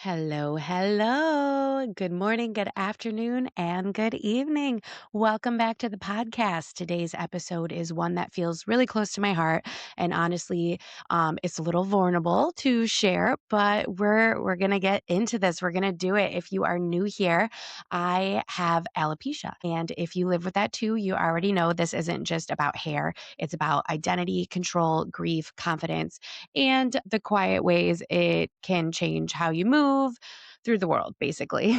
Hello, hello. Good morning, good afternoon, and good evening. Welcome back to the podcast. Today's episode is one that feels really close to my heart, and honestly, it's a little vulnerable to share, but we're gonna get into this. We're gonna do it. If you are new here, I have alopecia, and if you live with that too, you already know this isn't just about hair. It's about identity, control, grief, confidence, and the quiet ways it can change how you move through the world, basically.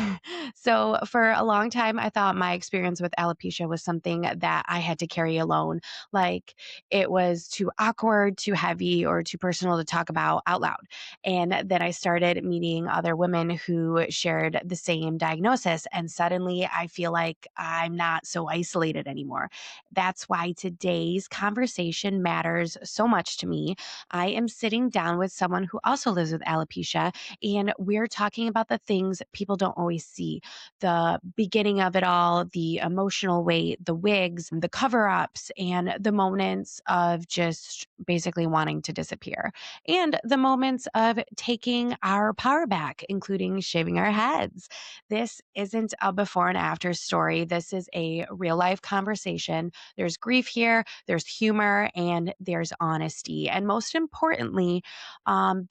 So, for a long time, I thought my experience with alopecia was something that I had to carry alone. Like it was too awkward, too heavy, or too personal to talk about out loud. And then I started meeting other women who shared the same diagnosis. And suddenly I feel like I'm not so isolated anymore. That's why today's conversation matters so much to me. I am sitting down with someone who also lives with alopecia, and we're talking about the things people don't always see, the beginning of it all, the emotional weight, the wigs, the cover ups, and the moments of just basically wanting to disappear, and the moments of taking our power back, including shaving our heads. This isn't a before and after story. This is a real life conversation. There's grief here, there's humor, and there's honesty. And most importantly,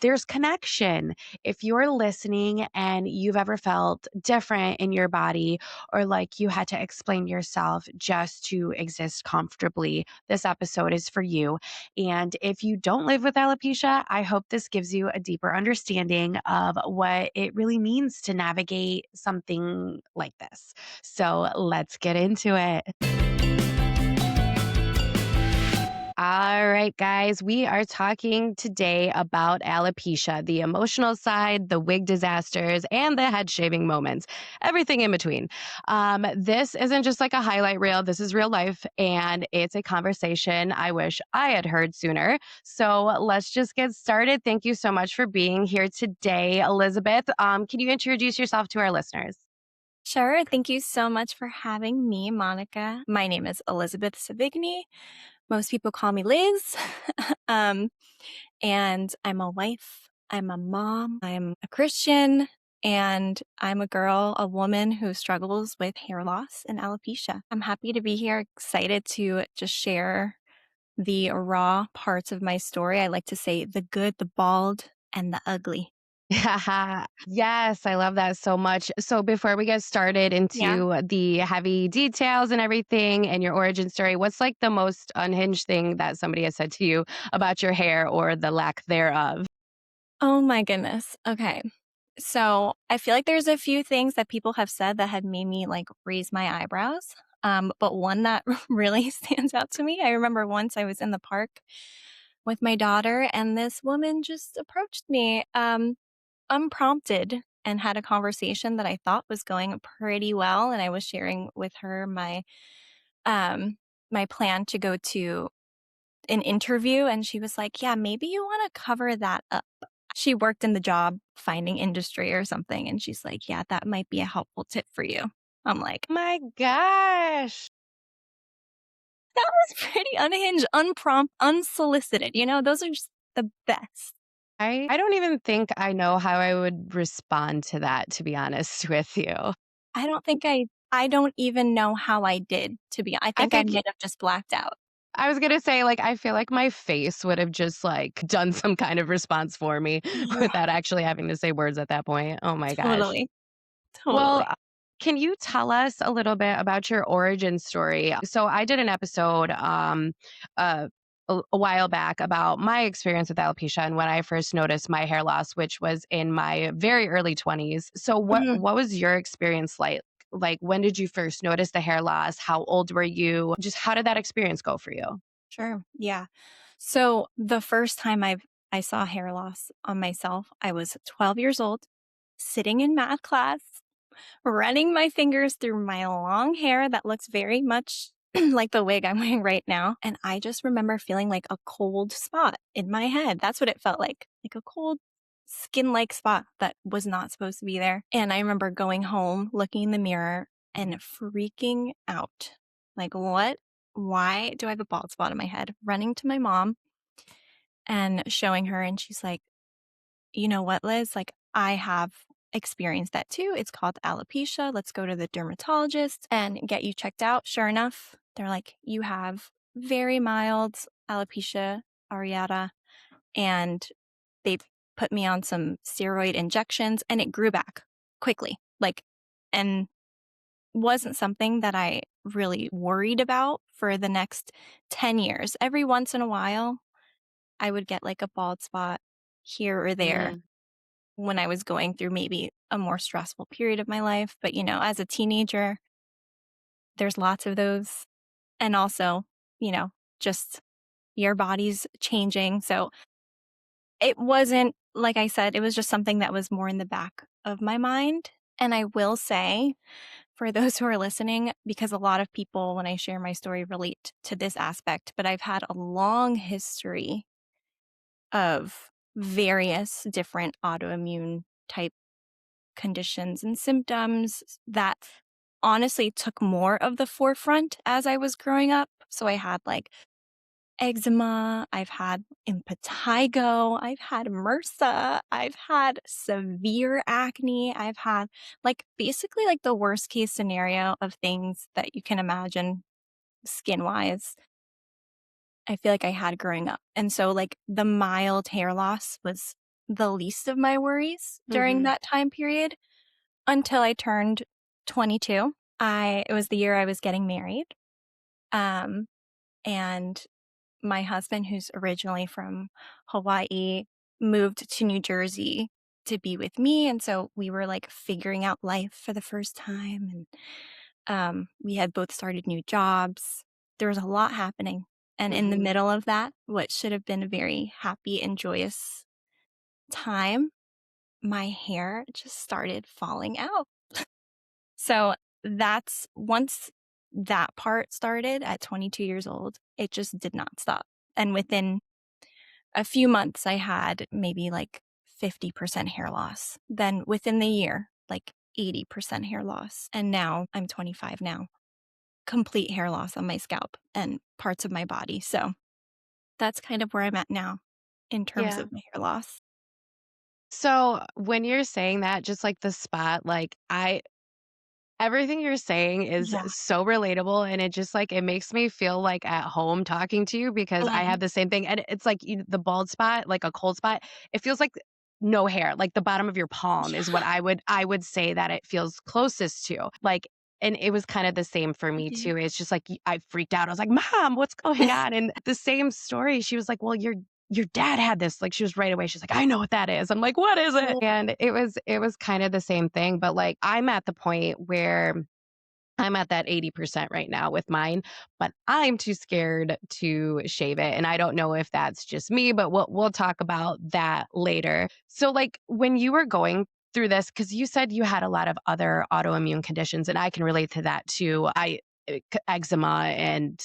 there's connection. If you're listening and you've ever felt different in your body or like you had to explain yourself just to exist comfortably, this episode is for you. And if you don't live with alopecia, I hope this gives you a deeper understanding of what it really means to navigate something like this. So let's get into it. All right, guys, we are talking today about alopecia, the emotional side, the wig disasters, and the head shaving moments, everything in between. This isn't just like a highlight reel, this is real life, and it's a conversation I wish I had heard sooner. So let's just get started. Thank you so much for being here today, Elizabeth. Can you introduce yourself to our listeners? Sure. Thank you so much for having me, Monica. My name is Elizabeth Sevigny. Most people call me Liz. um, and I'm a wife, I'm a mom, I'm a Christian, and I'm a girl, a woman who struggles with hair loss and alopecia. I'm happy to be here, excited to just share the raw parts of my story. I like to say the good, the bald, and the ugly. Yes, I love that so much. So before we get started Yeah. into the heavy details and everything and your origin story, what's like the most unhinged thing that somebody has said to you about your hair or the lack thereof? Oh my goodness. Okay. So I feel like there's a few things that people have said that have made me like raise my eyebrows. But one that really stands out to me, I remember once I was in the park with my daughter, and this woman just approached me unprompted and had a conversation that I thought was going pretty well. And I was sharing with her um, my plan to go to an interview, and she was like, "Yeah, maybe you want to cover that up." She worked in the job finding industry or something, and she's like, "Yeah, that might be a helpful tip for you." I'm like, My gosh. "That was pretty unhinged, unprompt, unsolicited." Those are just the best. I don't even think I know how I would respond to that, to be honest with you. I don't even know how I did, to be I I think I think might have just blacked out. I was gonna say, like, I feel like my face would have just like done some kind of response for me Yeah, without actually having to say words at that point. Oh my gosh. totally, Well, totally. can you tell us a little bit about your origin story? So I did an episode uh a while back about my experience with alopecia and when I first noticed my hair loss, which was in my very early 20s. So Mhm. what was your experience like? Like when did you first notice the hair loss? How old were you? Just how did that experience go for you? Sure, yeah. So, the first time I saw hair loss on myself, I was 12 years old, sitting in math class, running my fingers through my long hair that looks very much like the wig I'm wearing right now, and I just remember feeling like a cold spot in my head. That's what it felt like a cold skin-like spot that was not supposed to be there. And I remember going home, looking in the mirror, and freaking out. Like, "What? Why do I have a bald spot on my head?" Running to my mom and showing her, and she's like, "You know what, Liz? Like, I have experienced that too. It's called alopecia. Let's go to the dermatologist and get you checked out. Sure enough, they're like, you have very mild alopecia areata. And they put me on some steroid injections and it grew back quickly. And wasn't something that I really worried about for the next 10 years. Every once in a while, I would get like a bald spot here or there Mhm. when I was going through maybe a more stressful period of my life. But, as a teenager, there's lots of those. And also, you know, just your body's changing. So it wasn't, like I said, it was just something that was more in the back of my mind. And I will say, for those who are listening, because a lot of people, when I share my story, relate to this aspect, but I've had a long history of various different autoimmune type conditions and symptoms that honestly took more of the forefront as I was growing up. So I had like eczema, I've had impetigo, I've had MRSA, I've had severe acne, I've had like basically like the worst case scenario of things that you can imagine skin wise. I feel like I had growing up. And so like the mild hair loss was the least of my worries during Mhm. that time period until I turned 22. It was the year I was getting married. Um and my husband, who's originally from Hawaii, moved to New Jersey to be with me. And so we were like figuring out life for the first time. And we had both started new jobs. There was a lot happening. And in the Mhm. middle of that, what should have been a very happy and joyous time, my hair just started falling out. So that's once that part started at 22 years old, it just did not stop. And within a few months, I had maybe like 50% hair loss. Then within the year, like 80% hair loss. And now I'm 25 now, complete hair loss on my scalp and parts of my body. So that's kind of where I'm at now in terms Yeah. of my hair loss. So, when you're saying that, just like the spot, like, everything you're saying is Yeah. so relatable, and it just, like, it makes me feel, like, at home talking to you because I Mhm. have the same thing, and it's like the bald spot, like a cold spot, it feels like no hair, like the bottom of your palm is what Yeah. I would say that it feels closest to, like, and it was kind of the same for me Okay. too. It's just like I freaked out. I was like, "Mom, what's going on?" And the same story, she was like, "Well, your dad had this." Like, she was right away. She's like, "I know what that is." I'm like, "What is it?" Well, And it was kind of the same thing, but, like, I'm at the point where I'm at that 80% right now with mine, but I'm too scared to shave it, and I don't know if that's just me, but we'll talk about that later. So, like, when you were going through this, because you said you had a lot of other autoimmune conditions, and I can relate to that too. Eczema and,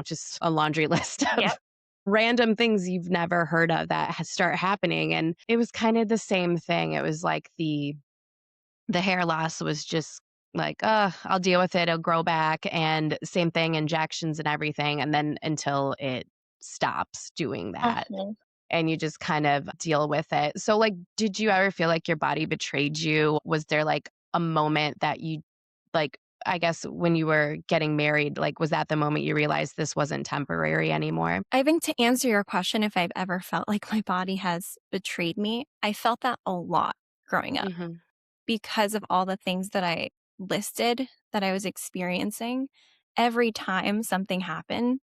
just a laundry list yep. of random things you've never heard of that start happening, and it was kind of the same thing. It was like the hair loss was just like, I'll deal with it, it'll grow back," and same thing, injections and everything, and then until it stops doing that, Uh-huh. and you just kind of deal with it. So, like, did you ever feel like your body betrayed you? Was there, like, a moment that like, I guess when you were getting married, like, was that the moment you realized this wasn't temporary anymore? I think to answer your question, if I've ever felt like my body has betrayed me, I felt that a lot growing up Mhm, because of all the things that I listed that I was experiencing. Every time something happened,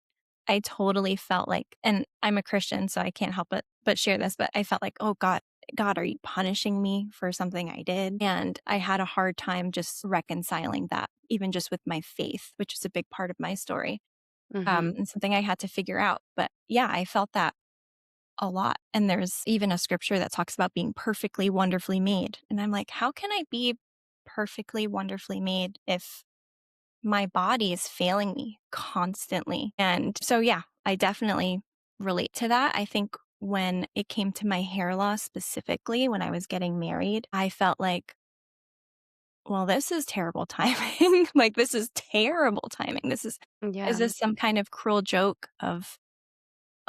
I totally felt like, and I'm a Christian, so I can't help but share this, but I felt like, "Oh God, are you punishing me for something I did?" And I had a hard time just reconciling that, even just with my faith, which is a big part of my story, mhm. and something I had to figure out. But yeah, I felt that a lot. And there's even a scripture that talks about being perfectly, wonderfully made. And I'm like, how can I be perfectly, wonderfully made if my body is failing me constantly? And so, yeah, I definitely relate to that. I think when it came to my hair loss specifically, when I was getting married, I felt like, well, this is terrible timing. Like, this is terrible timing. Is Yeah. this some kind of cruel joke of,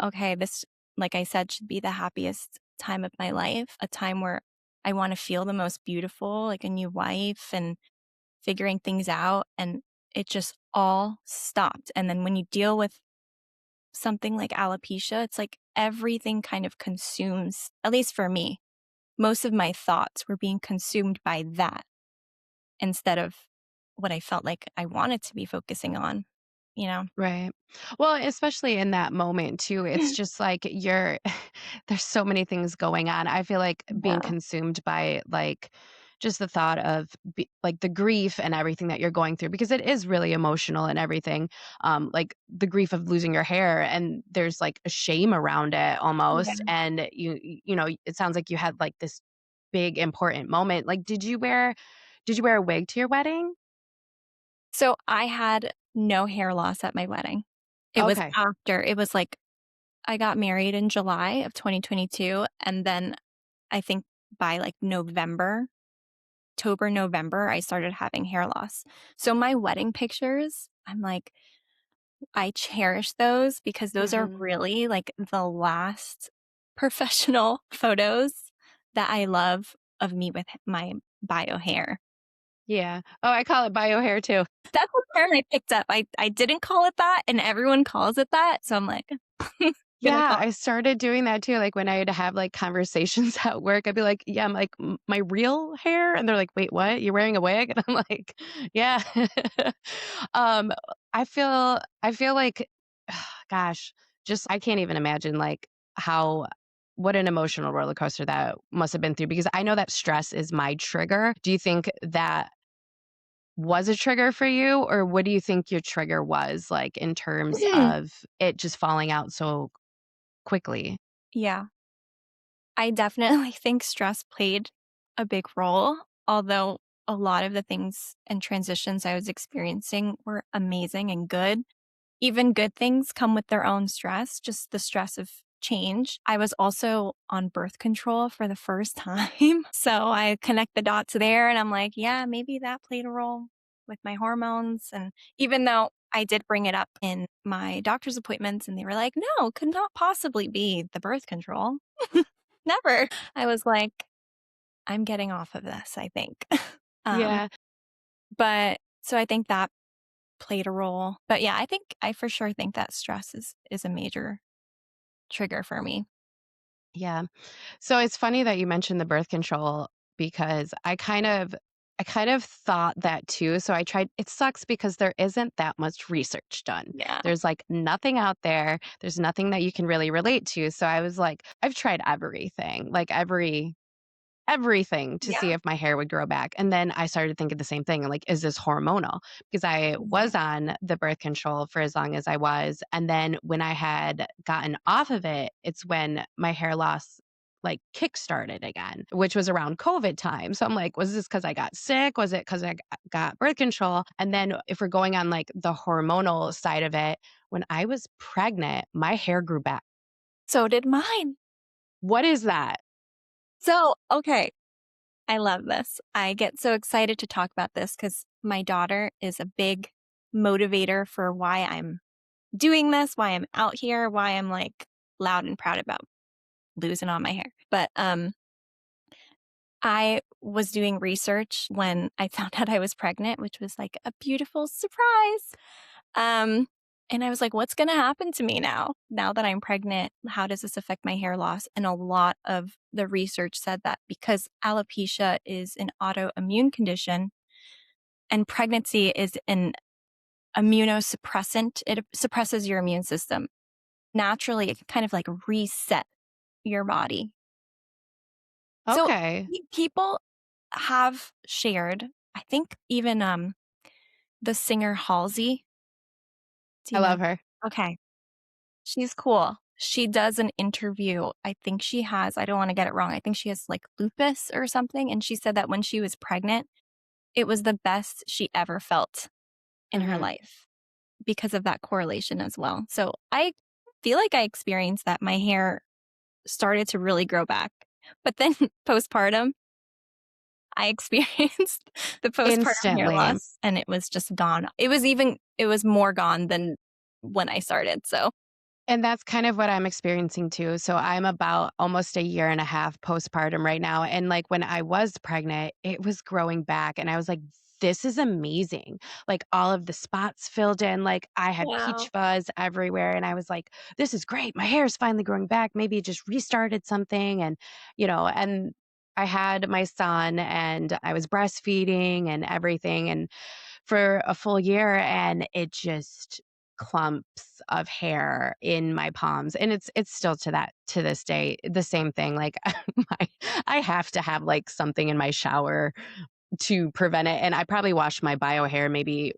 okay, this, like I said, should be the happiest time of my life, a time where I want to feel the most beautiful, like a new wife and figuring things out. And it just all stopped. And then when you deal with something like alopecia, it's like everything kind of consumes, at least for me, most of my thoughts were being consumed by that instead of what I felt like I wanted to be focusing on, you know? Right. Well, especially in that moment too, it's just like you're there's so many things going on. I feel like being Yeah. consumed by like just the thought of like the grief and everything that you're going through because it is really emotional and everything. Like the grief of losing your hair and there's like a shame around it Yeah. almost and you know, it sounds like you had like this big important moment. Like did you wear a wig to your wedding? So I had no hair loss at my wedding. It was Okay. after, it was like I got married in July of 2022. And then I think by like November, October, November, I started having hair loss. So my wedding pictures, I'm like, I cherish those because those are Mhm. really like the last professional photos that I love of me with my bio hair. Yeah. Oh, I call it bio hair too. That's the term I picked up. I didn't call it that, and everyone calls it that, so I'm like, gonna Yeah, call I started doing that too, like, when I'd have, like, conversations at work, I'd be like, "Yeah, I'm like, "M my real hair?" And they're like, "Wait, what? You're wearing a wig?" And I'm like, "Yeah." Um, I feel like gosh, just I can't even imagine, like, how what an emotional roller coaster that must have been through because I know that stress is my trigger. Do you think that was a trigger for you, or what do you think your trigger was, like, in terms it. of it just falling out so quickly? Yeah, I definitely think stress played a big role, although a lot of the things and transitions I was experiencing were amazing and good. Even good things come with their own stress, just the stress of change. I was also on birth control for the first time. So I connect the dots there and I'm like, yeah, maybe that played a role with my hormones. And even though I did bring it up in my doctor's appointments and they were like, no, could not possibly be the birth control. Never. I was like, I'm getting off of this, I think. um, Yeah, but so I think that played a role. But yeah, I for sure think that stress is a major trigger for me. yeah. So it's funny that you mentioned the birth control because I kind of thought that too. So I tried it sucks because there isn't that much research done. Yeah. There's like nothing out there. There's nothing that you can really relate to. So I was like, I've tried everything, like everything to see Yeah. if my hair would grow back. And then I started thinking the same thing, like, is this hormonal? Because I Yeah. was on the birth control for as long as I was. And then when I had gotten off of it, it's when my hair loss like kick started again, which was around COVID time. So I'm like, was this because I got sick? Was it because got birth control? And then if we're going on like the hormonal side of it, when I was pregnant, my hair grew back. So did mine. What is that? So, okay, I love this. I get so excited to talk about this because my daughter is a big motivator for why I'm doing this, why I'm out here, why I'm like loud and proud about losing all my hair. But I was doing research when I found out I was pregnant, which was like a beautiful surprise. Um, and I was like, what's going to happen to me now? Now that I'm pregnant, how does this affect my hair loss? And a lot of the research said that because alopecia is an autoimmune condition and pregnancy is an immunosuppressant, it suppresses your immune system. Naturally, it can kind of like reset your body. So Okay. people have shared, I think even the singer Halsey, do I you know? love her. Okay. She's cool. She does an interview. I think she has, I don't want to get it wrong. I think she has like lupus or something. And she said that when she was pregnant, it was the best she ever felt in her Mhm. life because of that correlation as well. So I feel like I experienced that. My hair started to really grow back. But then postpartum, I experienced the postpartum hair Instantly. loss and it was just gone. It was more gone than when I started. So And that's kind of what I'm experiencing too. So I'm about almost a year and a half postpartum right now. And like when I was pregnant, it was growing back. And I was like, this is amazing. Like all of the spots filled in. Like I had peach Wow. fuzz everywhere. And I was like, this is great. My hair is finally growing back. Maybe it just restarted something. And I had my son and I was breastfeeding and everything. And for a full year, and it just clumps of hair in my palms, and it's still to this day the same thing. Like my I have to have like something in my shower to prevent it, and I probably wash my bio hair maybe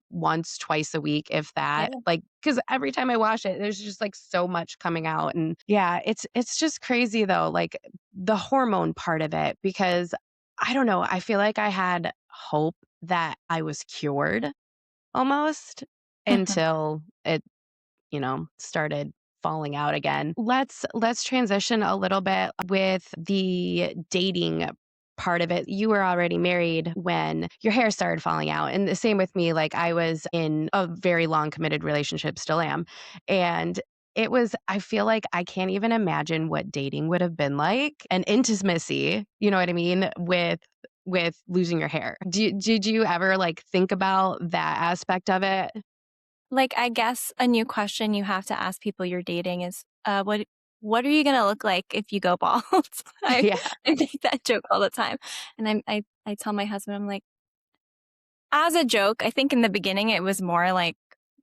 once, twice a week, if that. Yeah. Like, because every time I wash it, there's just like so much coming out. And yeah, it's just crazy though, like the hormone part of it, because I don't know, I feel like I had hope that I was cured almost Mhm. until it started falling out again. Let's transition a little bit with the dating part of it. You were already married when your hair started falling out. And the same with me. Like I was in a very long committed relationship, still am. And I feel like I can't even imagine what dating would have been like and intimacy, you know what I mean, with losing your hair. Did you ever like think about that aspect of it? Like, I guess a new question you have to ask people you're dating is, what are you gonna look like if you go bald? I Yeah. I make that joke all the time, and I tell my husband, I'm like, as a joke, I think in the beginning it was more like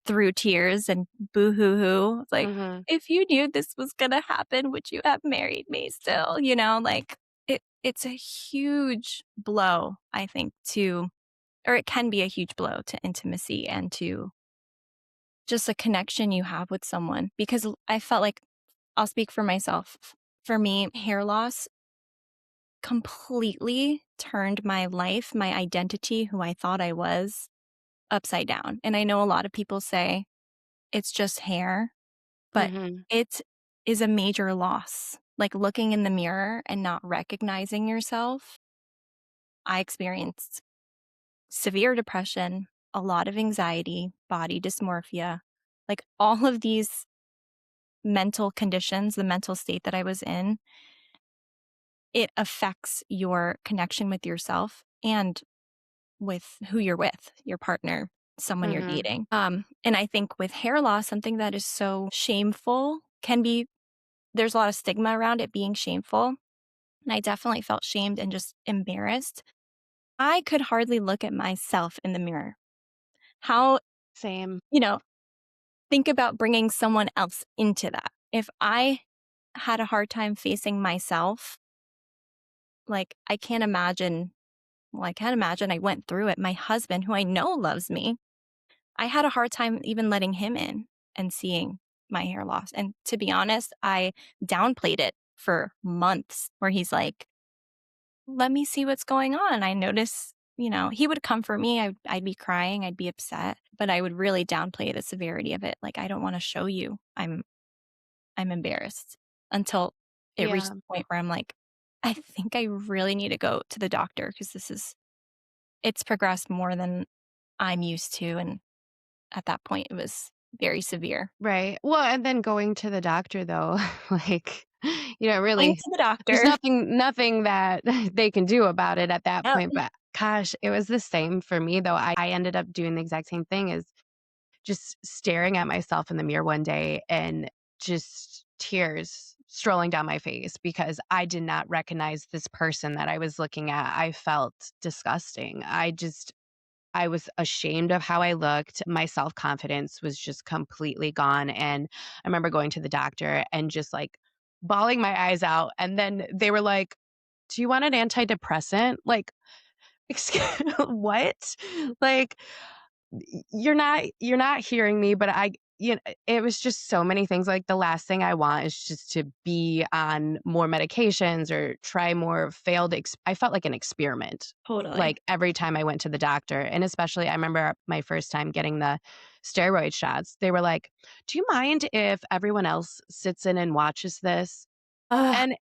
through tears and boo-hoo-hoo. It's like, Mhm. "If you knew this was gonna happen, would you have married me still?" You know, like, it's a huge blow, I think, to or it can be a huge blow to intimacy and to just a connection you have with someone because I felt like I'll speak for myself. For me, hair loss completely turned my life, my identity, who I thought I was, upside down. And I know a lot of people say it's just hair, but Mhm. it is a major loss. Like looking in the mirror and not recognizing yourself, I experienced severe depression, a lot of anxiety, body dysmorphia, like all of these mental conditions, the mental state that I was in, it affects your connection with yourself and with who you're with, your partner, someone you're Mhm. dating. And I think with hair loss, something that is so shameful can be there's a lot of stigma around it being shameful. And I definitely felt shamed and just embarrassed. I could hardly look at myself in the mirror. How, Same. you know, think about bringing someone else into that. If I had a hard time facing myself, like, I can't imagine I went through it. My husband, who I know loves me, I had a hard time even letting him in and seeing my hair loss. And to be honest, I downplayed it for months where he's like, "Let me see what's going on." I notice, he would come for me. I'd be crying, I'd be upset, but I would really downplay the severity of it. Like, I don't want to show you. I'm embarrassed until it reached Yeah. the point where I'm like, I think I really need to go to the doctor because it's progressed more than I'm used to. And at that point, it was very severe. Right. Well, and then going to the doctor though, like, Going really to the there's doctor. nothing that they can do about it at that Yep. point. But gosh, it was the same for me though. I ended up doing the exact same thing as just staring at myself in the mirror one day and just tears strolling down my face because I did not recognize this person that I was looking at. I felt disgusting. I was ashamed of how I looked. My self-confidence was just completely gone, and I remember going to the doctor and just, like, bawling my eyes out, and then they were like, "Do you want an antidepressant?" Like, excuse what? Like, you're not hearing me, but it was just so many things. Like the last thing I want is just to be on more medications or try more I felt like an experiment, Totally. like every time I went to the doctor. And especially I remember my first time getting the steroid shots. They were like, "Do you mind if everyone else sits in and watches this?" Ugh, And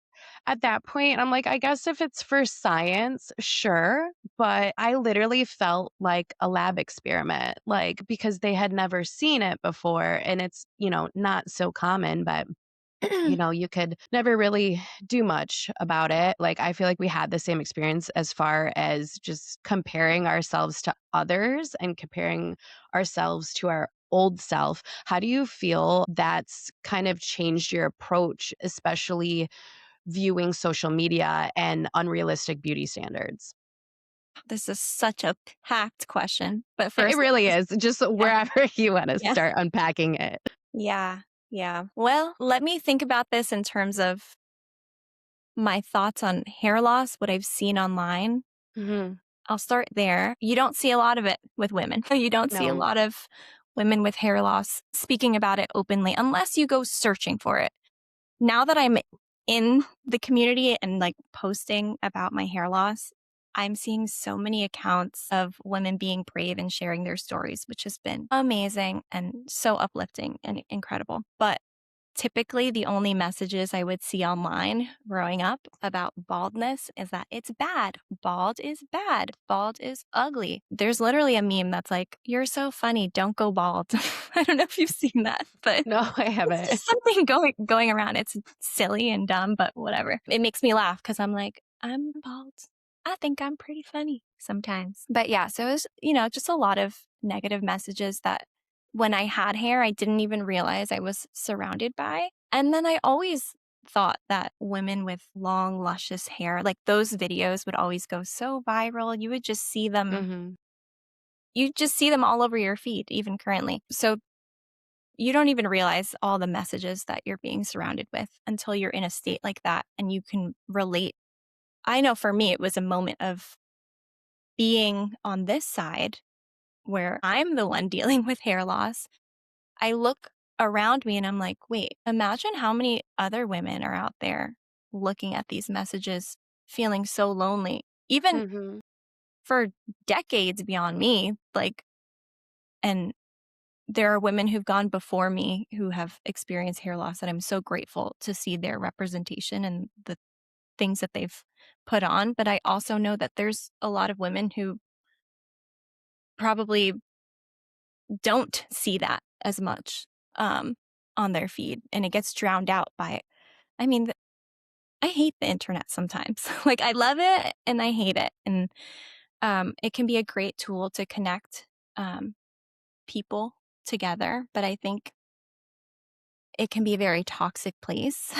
at that point, I'm like, I guess if it's for science, sure. But I literally felt like a lab experiment, like, because they had never seen it before. And it's, not so common, but you could never really do much about it. Like, I feel like we had the same experience as far as just comparing ourselves to others and comparing ourselves to our old self. How do you feel that's kind of changed your approach, especially viewing social media and unrealistic beauty standards? This is such a packed question. But It first, really is, just yeah, wherever you want to yeah, start unpacking it. yeah, yeah. Well, let me think about this in terms of my thoughts on hair loss, what I've seen online. Mhm. I'll start there. You don't see a lot of it with women. You don't see a No. lot of women with hair loss speaking about it openly unless you go searching for it. Now that I'm in the community and like posting about my hair loss, I'm seeing so many accounts of women being brave and sharing their stories, which has been amazing and so uplifting and incredible. But typically, the only messages I would see online growing up about baldness is that it's bad. Bald is bad. Bald is ugly. There's literally a meme that's like, "You're so funny. Don't go bald." I don't know if you've seen that, but No, I it's haven't. just something going around. It's silly and dumb, but whatever. It makes me laugh because I'm like, I'm bald. I think I'm pretty funny sometimes. But yeah, so it was, just a lot of negative messages that when I had hair, I didn't even realize I was surrounded by. And then I always thought that women with long, luscious hair, like those videos would always go so viral. Mhm. You just see them all over your feed, even currently. So you don't even realize all the messages that you're being surrounded with until you're in a state like that and you can relate. I know for me, it was a moment of being on this side where I'm the one dealing with hair loss. I look around me and I'm like, wait, imagine how many other women are out there looking at these messages, feeling so lonely, even Mhm. for decades beyond me. Like, and there are women who've gone before me who have experienced hair loss, and I'm so grateful to see their representation and the things that they've put on. But I also know that there's a lot of women who probably don't see that as much on their feed, and it gets drowned out by, I mean, I hate the internet sometimes. Like, I love it and I hate it. And it can be a great tool to connect people together, but I think it can be a very toxic place.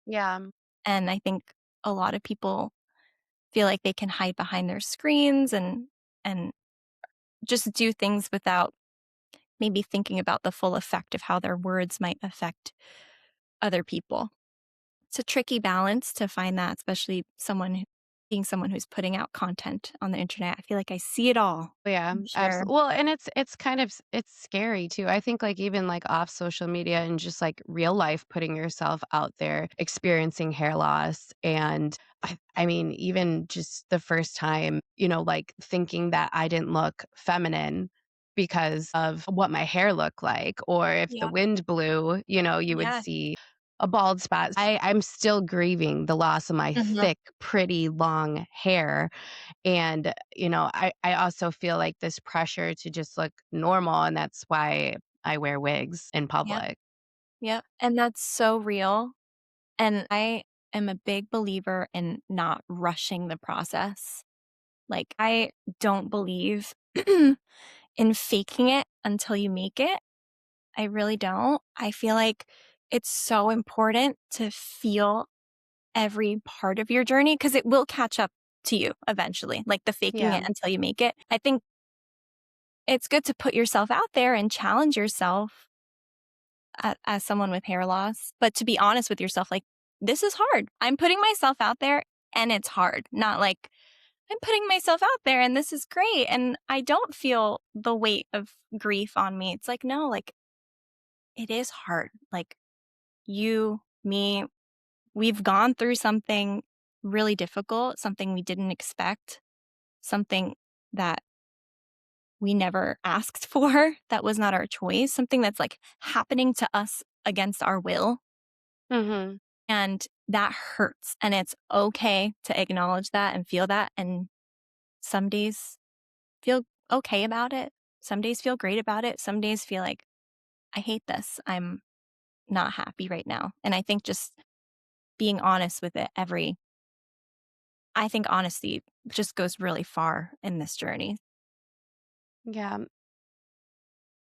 Yeah. And I think a lot of people feel like they can hide behind their screens and just do things without maybe thinking about the full effect of how their words might affect other people. It's a tricky balance to find that, especially being someone who's putting out content on the internet. I feel like I see it all. Yeah, I'm sure. absolutely. Well, and it's kind of it's scary too. I think like even like off social media and just like real life putting yourself out there experiencing hair loss and I mean even just the first time, like thinking that I didn't look feminine because of what my hair looked like or if the Yeah. wind blew, you would Yeah. see a bald spot. I'm still grieving the loss of my Mhm. thick, pretty long hair and, I also feel like this pressure to just look normal, and that's why I wear wigs in Yep. public. Yep. And that's so real. And I am a big believer in not rushing the process. Like, I don't believe in faking it until you make it. I really don't. I feel like it's so important to feel every part of your journey because it will catch up to you eventually, like the faking Yeah. it until you make it. I think it's good to put yourself out there and challenge yourself as someone with hair loss, but to be honest with yourself, like, this is hard. I'm putting myself out there and it's hard, not like I'm putting myself out there and this is great. And I don't feel the weight of grief on me. It's like, no, like, it is hard. Like, you, me, we've gone through something really difficult, something we didn't expect, something that we never asked for, that was not our choice, something that's like happening to us against our will. Mhm. And that hurts. And it's okay to acknowledge that and feel that. And some days feel okay about it. Some days feel great about it. Some days feel like, I hate this. I'm not happy right now. And I think just being honest with it I think honesty just goes really far in this journey. Yeah.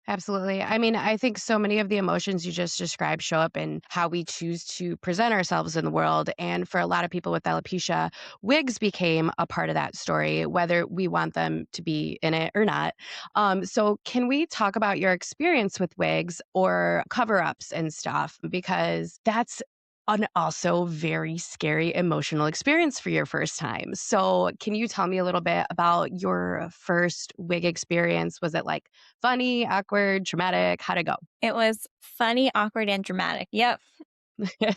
Absolutely. I mean, I think so many of the emotions you just described show up in how we choose to present ourselves in the world. And for a lot of people with alopecia, wigs became a part of that story, whether we want them to be in it or not. So, can we talk about your experience with wigs or cover ups and stuff? Because that's an also very scary emotional experience for your first time. So, can you tell me a little bit about your first wig experience? Was it like funny, awkward, traumatic? How'd it go? It was funny, awkward, and dramatic. Yep.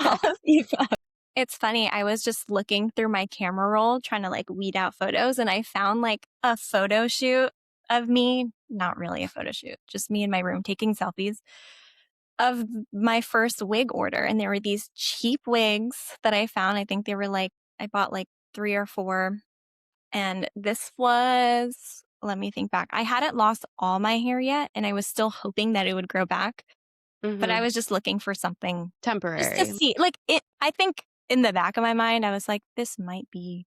All of the above. It's funny. I was just looking through my camera roll trying to like weed out photos, and I found like a photo shoot of me, not really a photo shoot, just me in my room taking selfies of my first wig order. And there were these cheap wigs that I found. I think they were like, I bought like three or four. And this was, let me think back. I hadn't lost all my hair yet, and I was still hoping that it would grow back. But I Mhm. was just looking for something just to Temporary. see. Like it, I think in the back of my mind, I was like, this might be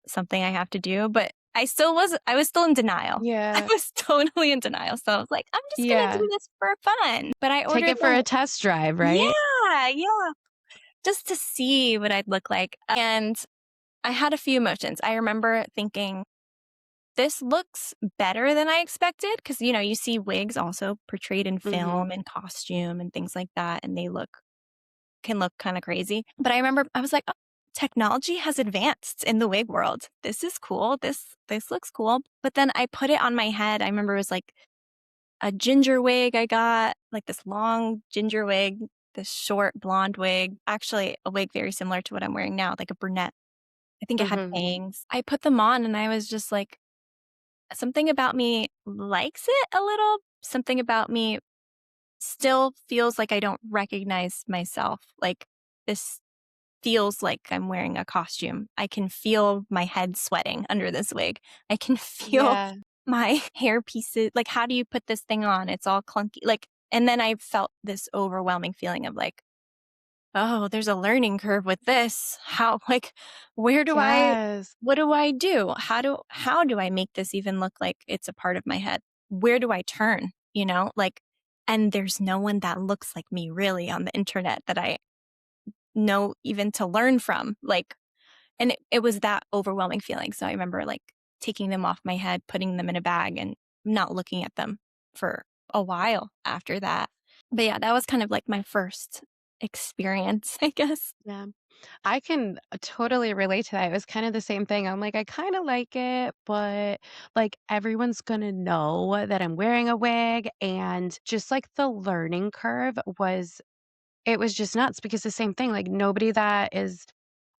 something I have to do. But I was still in denial. I Yeah. was totally in denial. So I was like, I'm just going to Yeah. do this for fun. But I Take ordered it for the, a test drive, right? yeah, yeah, just to see what I'd look like. And I had a few emotions. I remember thinking, this looks better than I expected because, you know, you see wigs also portrayed in Mhm. film and costume and things like that, and they can look kind of crazy. But I remember I was like, oh, technology has advanced in the wig world. This is cool. This looks cool. But then I put it on my head. I remember it was like a ginger wig I got, like this long ginger wig, this short blonde wig, actually a wig very similar to what I'm wearing now, like a brunette. I think it had Mhm. bangs. I put them on and I was just like, something about me likes it a little. Something about me still feels like I don't recognize myself. Like this feels like I'm wearing a costume. I can feel my head sweating under this wig. I can feel Yeah. my hair pieces. Like, how do you put this thing on? It's all clunky. Like, and then I felt this overwhelming feeling of like, oh, there's a learning curve with this. How, like, where do I, Yes. what do I do? How do I make this even look like it's a part of my head? Where do I turn? You know, like, and there's no one that looks like me really on the internet that I know even to learn from. Like, and it was that overwhelming feeling. So I remember like taking them off my head, putting them in a bag and not looking at them for a while after that. But yeah, that was kind of like my first experience, I guess. Yeah. I can totally relate to that. It was kind of the same thing. I'm like, I kind of like it, but like everyone's going to know that I'm wearing a wig. And just like the learning curve was it was just nuts because the same thing, like, nobody that is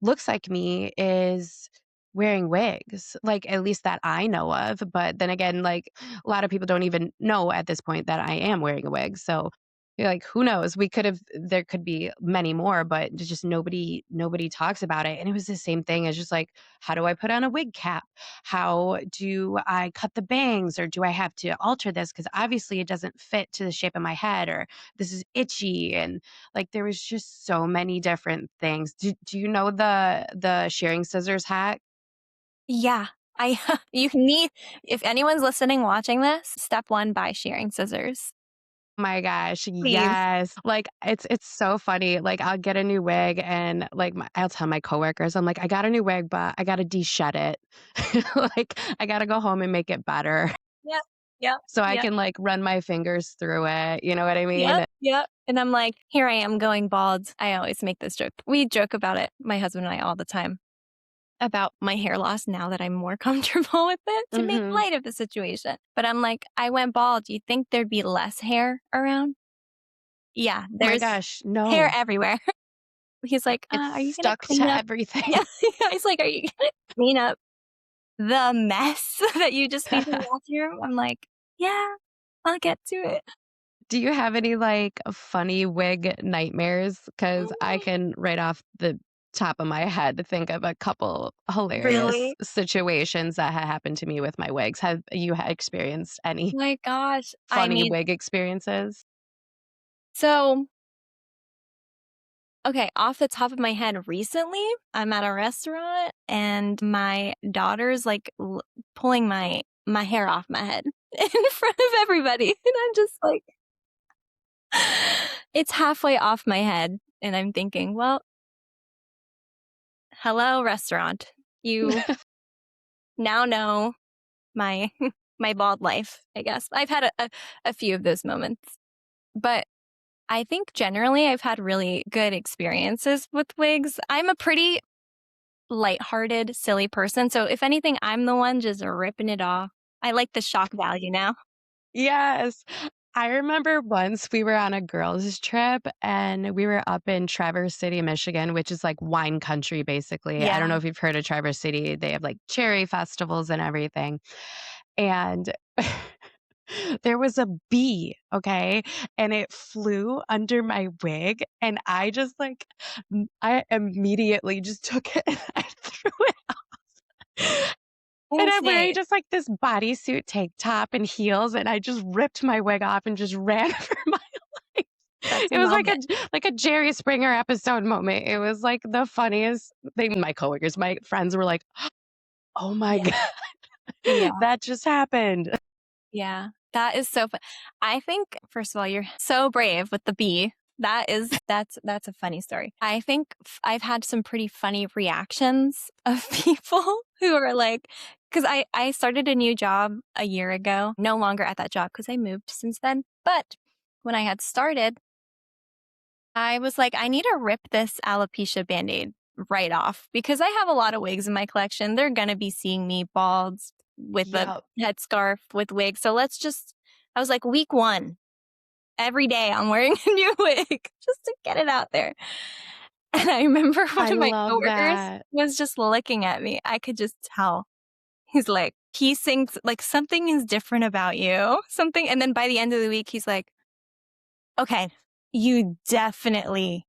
looks like me is wearing wigs, like, at least that I know of, but then again, like, a lot of people don't even know at this point that I am wearing a wig, so, you're like, who knows? We could have there could be many more, but there's just nobody talks about it, and it was the same thing as just like, how do I put on a wig cap? How do I cut the bangs, or do I have to alter this? Because obviously it doesn't fit to the shape of my head, or this is itchy, and like, there was just so many different things. Do you know the shearing scissors hack? Yeah. I you need if anyone's listening watching this, step 1 buy shearing scissors. My gosh, Please. yes. Like, it's so funny, like, I'll get a new wig and, like, I'll tell my coworkers, I'm like, "I got a new wig, but I gotta de-shed it." Like, I gotta go home and make it better Yep. Yep. so I Yep. can, like, run my fingers through it, you know what I Yep. mean? Yep. And I'm like, here I am going bald. I always make this joke. We joke about it, my husband and I, all the time, about my hair loss now that I'm more comfortable with it to make Mhm. light of the situation. But I'm like, I went bald. Do you think there'd be less hair around? Yeah, My there's gosh, hair no. everywhere. He's like, It's are you gonna stuck clean to up? everything. Yeah. He's like, are you gonna clean up the mess that you just made in the bathroom? I'm like, yeah, I'll get to it. Do you have any, like, funny wig nightmares? Because I Mm, can, right off the top of my head, think of a couple hilarious really? situations that had happened to me with my wigs. Have you experienced any My gosh. I funny mean, wig experiences? so okay, off the top of my head, recently, I'm at a restaurant and my daughter's like pulling my hair off my head in front of everybody, and I'm just like, it's halfway off my head, and I'm thinking, well, hello, restaurant. You now know my my bald life. I guess I've had a few of those moments, but I think generally I've had really good experiences with wigs. I'm a pretty lighthearted, silly person. So if anything, I'm the one just ripping it off. I like the shock value now. Yes. I remember once we were on a girls' trip and we were up in Traverse City, Michigan, which is like wine country, basically. I Yeah. don't know if you've heard of Traverse City. They have like cherry festivals and everything. And there was a bee, okay? And it flew under my wig. And I just like, I immediately just took it and I threw it. And I'm wearing Insane. just, like, this bodysuit tank top and heels, and I just ripped my wig off and just ran for my life. That's a It was moment. like a Jerry Springer episode moment. It was, like, the funniest thing. My coworkers, my friends were like, "Oh my Yeah. god, Yeah. that just happened." Yeah. That is so fun. I think, first of all, you're so brave with the bee. That's a funny story. I think I've had some pretty funny reactions of people who are like, because I started a new job a year ago, no longer at that job because I moved since then. But when I had started, I was like, I need to rip this alopecia band-aid right off because I have a lot of wigs in my collection. They're gonna be seeing me bald with a Yep. headscarf with wigs. So let's just I was like, week 1, every day I'm wearing a new wig just to get it out there. And I remember one I of my love coworkers that. was just looking at me. I could just tell. He's like, he thinks like something is different about you. Something and then by the end of the week, he's like, okay, you definitely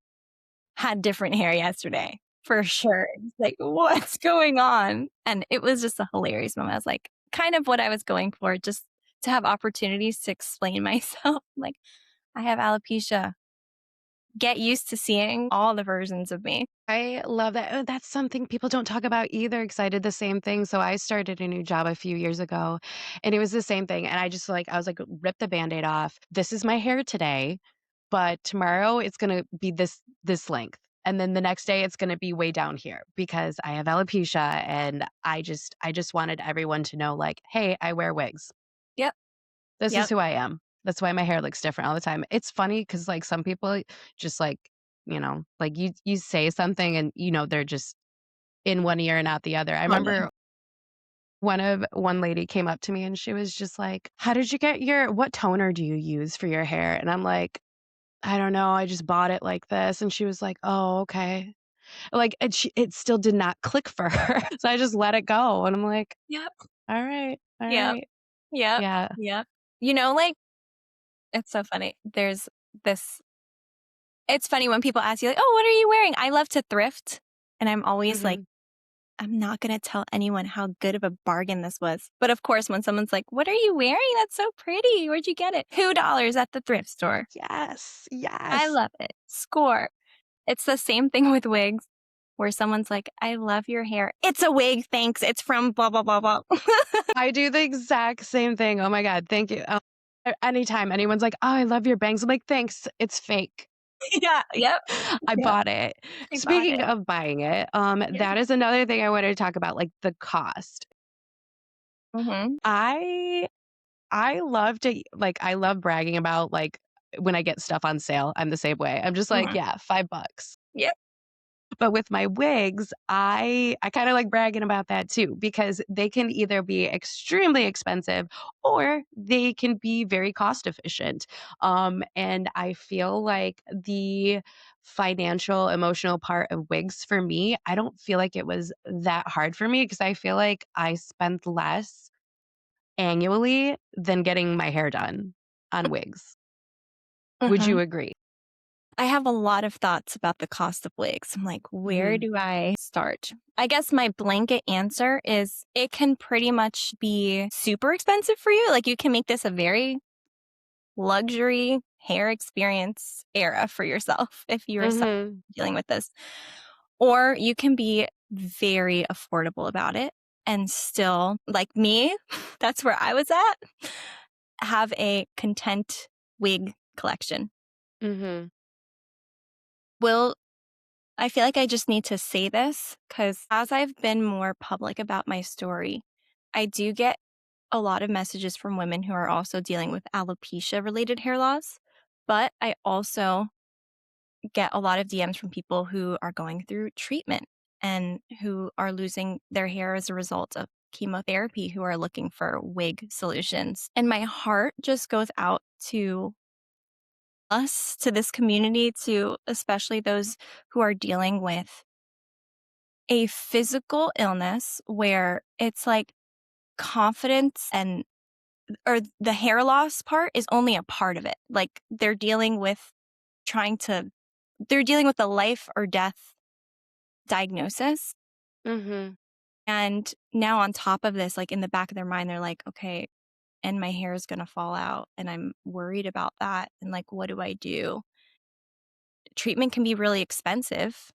had different hair yesterday for sure. It's like, what's going on? And it was just a hilarious moment. I was like, kind of what I was going for, just to have opportunities to explain myself. Like, I have alopecia. Get used to seeing all the versions of me. I love that. That's something people don't talk about either, 'cause I did the same thing. So I started a new job a few years ago, and it was the same thing, and I was like, "Rip the Band-Aid off. This is my hair today, but tomorrow it's gonna be this length, and then the next day it's gonna be way down here because I have alopecia," and I just wanted everyone to know, like, "Hey, I wear wigs. Yep. This is Yep. who I am. That's why my hair looks different all the time." It's funny because like, some people just, like, like, you say something and, they're just in one ear and out the other. I Oh, yeah. remember one lady came up to me and she was just like, "How did you get what toner do you use for your hair?" And I'm like, "I don't know, I just bought it like this." And she was like, "Oh, okay." Like, it still did not click for her. So I just let it go, and I'm like, Yep. "All right, all Yep. right." Yep. Yeah. Yep. Like, it's so funny. There's this it's funny when people ask you, like, oh, what are you wearing? I love to thrift. And I'm always like, Mhm. I'm not going to tell anyone how good of a bargain this was. But of course, when someone's like, what are you wearing? That's so pretty. Where'd you get it? $2 at the thrift store. Yes, I yes. love it. Score. It's the same thing with wigs where someone's like, I love your hair. It's a wig. Thanks. It's from blah, blah, blah, blah. I do the exact same thing. Oh my god, thank you. Anytime anyone's like, "Oh, I love your bangs." I'm like, "Thanks, it's fake. Yeah. Yep. I Yep. bought it." I bought Speaking it. of buying it, Yeah. that is another thing I wanted to talk about, like, the cost. Hmm. I I love to I love bragging about, like, when I get stuff on sale. I'm the same way. I'm just like, Hmm. "Yeah, $5." Yep. But with my wigs, I kinda like bragging about that too because they can either be extremely expensive or they can be very cost efficient. And I feel like the financial, emotional part of wigs for me, I don't feel like it was that hard for me because I feel like I spent less annually than getting my hair done on wigs. Would Mhm. you agree? I have a lot of thoughts about the cost of wigs. I'm like, where Mhm. do I start? I guess my blanket answer is it can pretty much be super expensive for you. Like, you can make this a very luxury hair experience era for yourself if you're Mhm. dealing with this. Or you can be very affordable about it and still, like me, that's where I was at, have a content wig collection. Mhm. Will I feel like I just need to say this because as I've been more public about my story, I do get a lot of messages from women who are also dealing with alopecia related hair loss. But I also get a lot of DMs from people who are going through treatment and who are losing their hair as a result of chemotherapy, who are looking for wig solutions. And my heart just goes out to us, to this community, to especially those who are dealing with a physical illness where it's like confidence and or the hair loss part is only a part of it. Like trying to they're dealing with a life or death diagnosis. Mhm. And now on top of this, like in the back of their mind, they're like, okay, and my hair is going to fall out. And I'm worried about that. And like, what do I do? Treatment can be really expensive.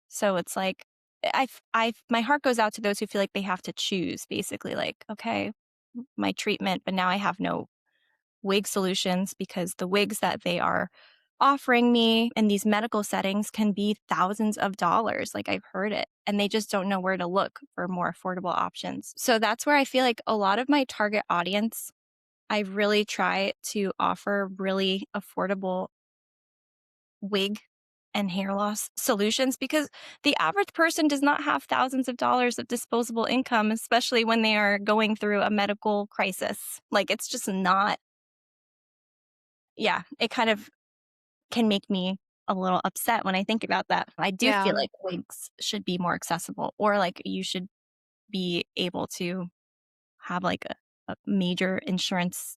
So it's like, my heart goes out to those who feel like they have to choose basically, like, okay, my treatment, but now I have no wig solutions because the wigs that they are offering me in these medical settings can be thousands of dollars. Like I've heard it, and they just don't know where to look for more affordable options. So that's where I feel like a lot of my target audience, I really try to offer really affordable wig and hair loss solutions because the average person does not have thousands of dollars of disposable income, especially when they are going through a medical crisis. Like it's just not, yeah, it kind of can make me a little upset when I think about that. I do feel Yeah. like wigs should be more accessible or like you should be able to have like a major insurance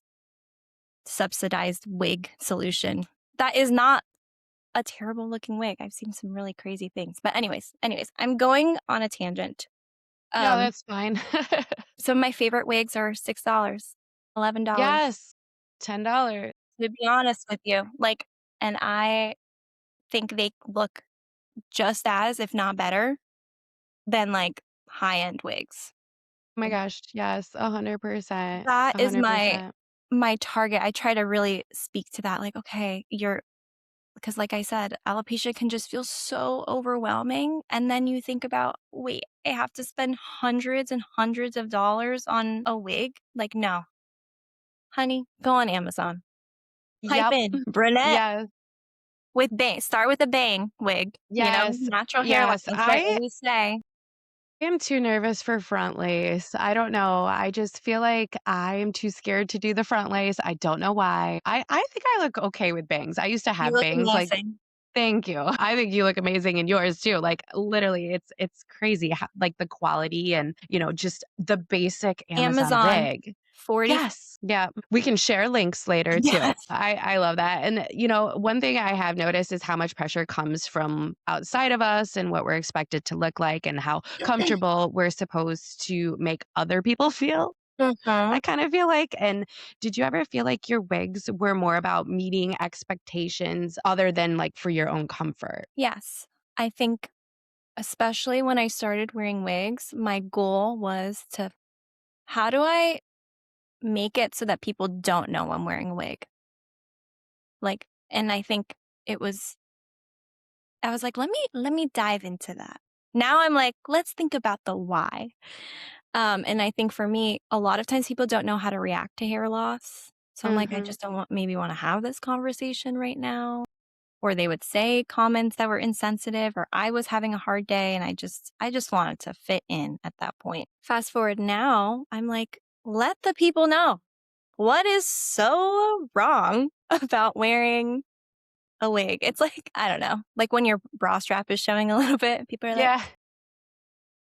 subsidized wig solution. That is not a terrible looking wig. I've seen some really crazy things. But anyways, I'm going on a tangent. No, Um, that's fine. some of my favorite wigs are $6, $11. Yes. $10. To be honest with you, like, and I think they look just as, if not better, than like high end wigs. Oh my gosh, yes, 100%, That is my 100%. my target. I try to really speak to that. Like, okay, you're because like I said, alopecia can just feel so overwhelming. And then you think about, wait, I have to spend hundreds and hundreds of dollars on a wig? Like, no, honey, go on Amazon. Type Yep. in brunette Yes, with bang. Start with a bang wig, yes, natural hairline. yes. That's what I I always say. am too nervous for front lace. I don't know. I just feel like I am too scared to do the front lace. I don't know why. I think I look okay with bangs. I used to You have look bangs, like, amazing. thank you. I think you look amazing in yours too. Like literally it's crazy how, like the quality and, just the basic Amazon Amazon, wig. 40. Yes. Yeah. We can share links later too. Yes. I love that. And one thing I have noticed is how much pressure comes from outside of us and what we're expected to look like and how comfortable we're supposed to make other people feel. I Mhm. kind of feel like, and did you ever feel like your wigs were more about meeting expectations other than like for your own comfort? Yes. I think especially when I started wearing wigs, my goal was to how do I make it so that people don't know I'm wearing a wig? Like, and I think it was I was like, let me dive into that. Now I'm like, let's think about the why. And I think for me, a lot of times people don't know how to react to hair loss. So I'm like, I Mhm. just don't maybe want to have this conversation right now. Or they would say comments that were insensitive, or I was having a hard day and I just wanted to fit in at that point. Fast forward now, I'm like, let the people know what is so wrong about wearing a wig. It's like, I don't know, like when your bra strap is showing a little bit, people are like, Yeah.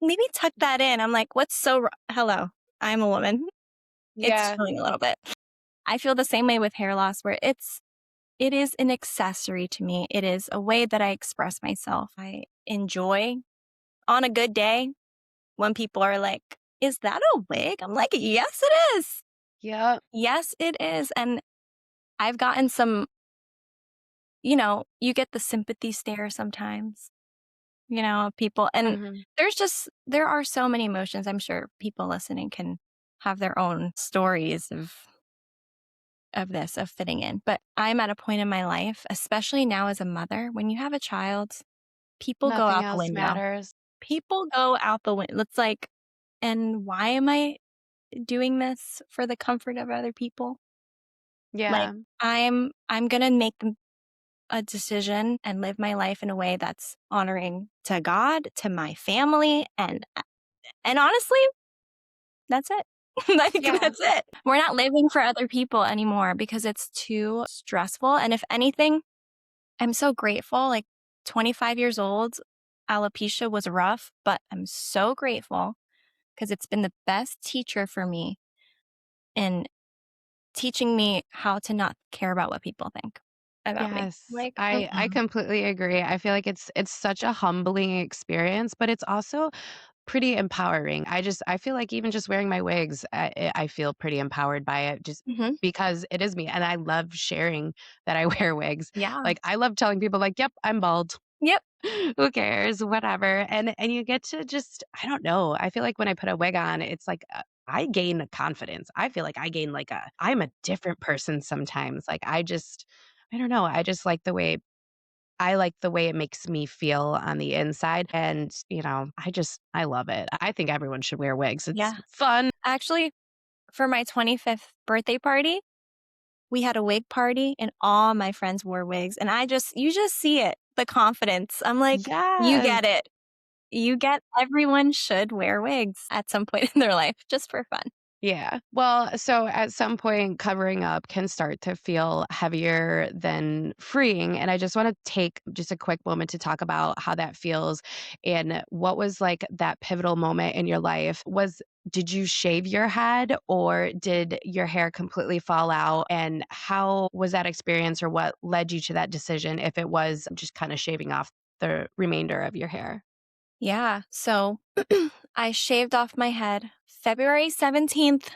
maybe tuck that in. I'm like, what's so hello, I'm a woman. It's Yeah. showing a little bit. I feel the same way with hair loss where it is an accessory to me. It is a way that I express myself. I enjoy on a good day when people are like, "Is that a wig?" I'm like, "Yes, it is. Yeah. Yes, it is." And I've gotten some, you get the sympathy stare sometimes, of people. And Mhm. there are so many emotions. I'm sure people listening can have their own stories of fitting in. But I'm at a point in my life, especially now as a mother, when you have a child, people go Nothing out the else window. matters. People go out the window. It's like, and why am I doing this for the comfort of other people? Like Yeah. I'm gonna make a decision and live my life in a way that's honoring to God, to my family, and honestly, that's it. Like Yeah. that's it. We're not living for other people anymore because it's too stressful. And if anything, I'm so grateful. Like 25 years old, alopecia was rough, but I'm so grateful because it's been the best teacher for me in teaching me how to not care about what people think about me. Yes. Like, I completely agree. I feel like it's such a humbling experience, but it's also pretty empowering. I feel like even just wearing my wigs, I feel pretty empowered by it just mhm. because it is me, and I love sharing that I wear wigs. Yeah. Like, I love telling people like, "Yep, I'm bald." Yep. Who cares? Whatever. And you get to just I don't know. I feel like when I put a wig on, it's like I gain confidence. I feel like I gain like I'm a different person sometimes. Like I don't know. I like the way it makes me feel on the inside. And, I love it. I think everyone should wear wigs. It's Yeah. fun. Actually, for my 25th birthday party, we had a wig party and all my friends wore wigs. And you just see it, the confidence. I'm like, you Yes. get it. You get everyone should wear wigs at some point in their life just for fun. Yeah. Well, so at some point, covering up can start to feel heavier than freeing. And I just want to take just a quick moment to talk about how that feels and what was like that pivotal moment in your life. Did you shave your head or did your hair completely fall out? And how was that experience or what led you to that decision if it was just kind of shaving off the remainder of your hair? Yeah. So I shaved off my head February 17th,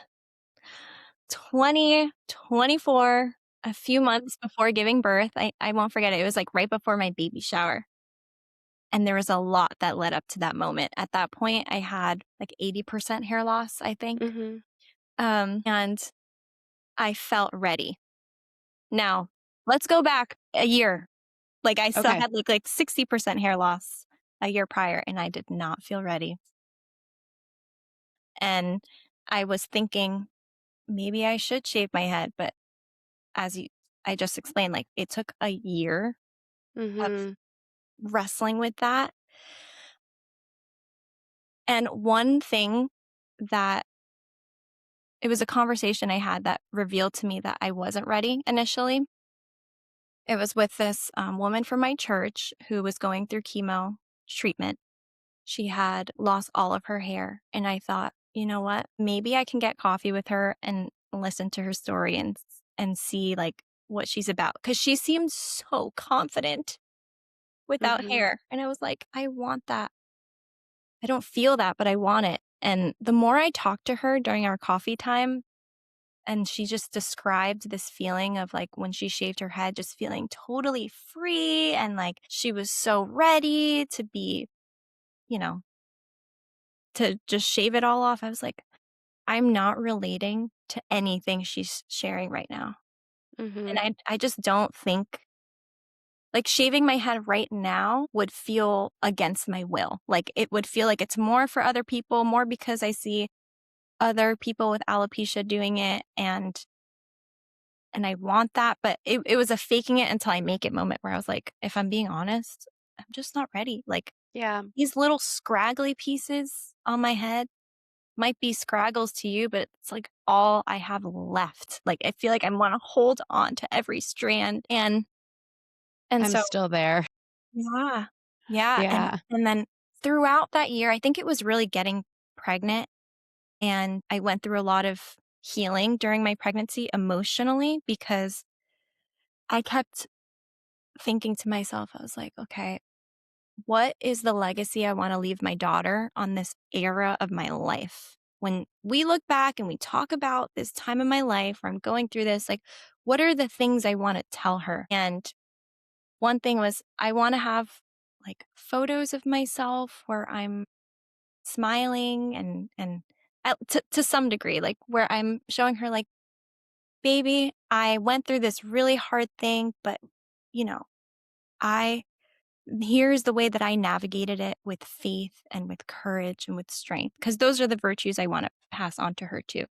2024, a few months before giving birth. I won't forget it. It was like right before my baby shower. And there was a lot that led up to that moment. At that point, I had like 80% hair loss, I think. Hmm. And I felt ready. Now, let's go back a year. Like I still Okay. had like 60% hair loss a year prior, and I did not feel ready. And I was thinking maybe I should shave my head, but as you I just explained, like it took a year of Hmm. wrestling with that. And one thing that it was a conversation I had that revealed to me that I wasn't ready initially. It was with this woman from my church who was going through chemo treatment. She had lost all of her hair. And I thought, you know what? Maybe I can get coffee with her and listen to her story and see like what she's about. Cause she seemed so confident without Hmm. hair. And I was like, I want that. I don't feel that, but I want it. And the more I talked to her during our coffee time, and she just described this feeling of like when she shaved her head, just feeling totally free. And like she was so ready to be, you know, to just shave it all off. I was like, I'm not relating to anything she's sharing right now. And Hmm. I just don't think like shaving my head right now would feel against my will. Like it would feel like it's more for other people, more because I see other people with alopecia doing it and I want that, but it was a faking it until I make it moment where I was like, if I'm being honest, I'm just not ready. Like Yeah. these little scraggly pieces on my head might be scraggles to you, but it's like all I have left. Like I feel like I want to hold on to every strand and I'm so still there. yeah. Yeah. Yeah. And then throughout that year, I think it was really getting pregnant and I went through a lot of healing during my pregnancy emotionally because I kept thinking to myself, I was like, okay, what is the legacy I want to leave my daughter on this era of my life? When we look back and we talk about this time in my life where I'm going through this, like, what are the things I want to tell her? And one thing was, I want to have like photos of myself where I'm smiling to some degree, like where I'm showing her, like, baby, I went through this really hard thing, but you know, I here's the way that I navigated it with faith and with courage and with strength, because those are the virtues I want to pass on to her too.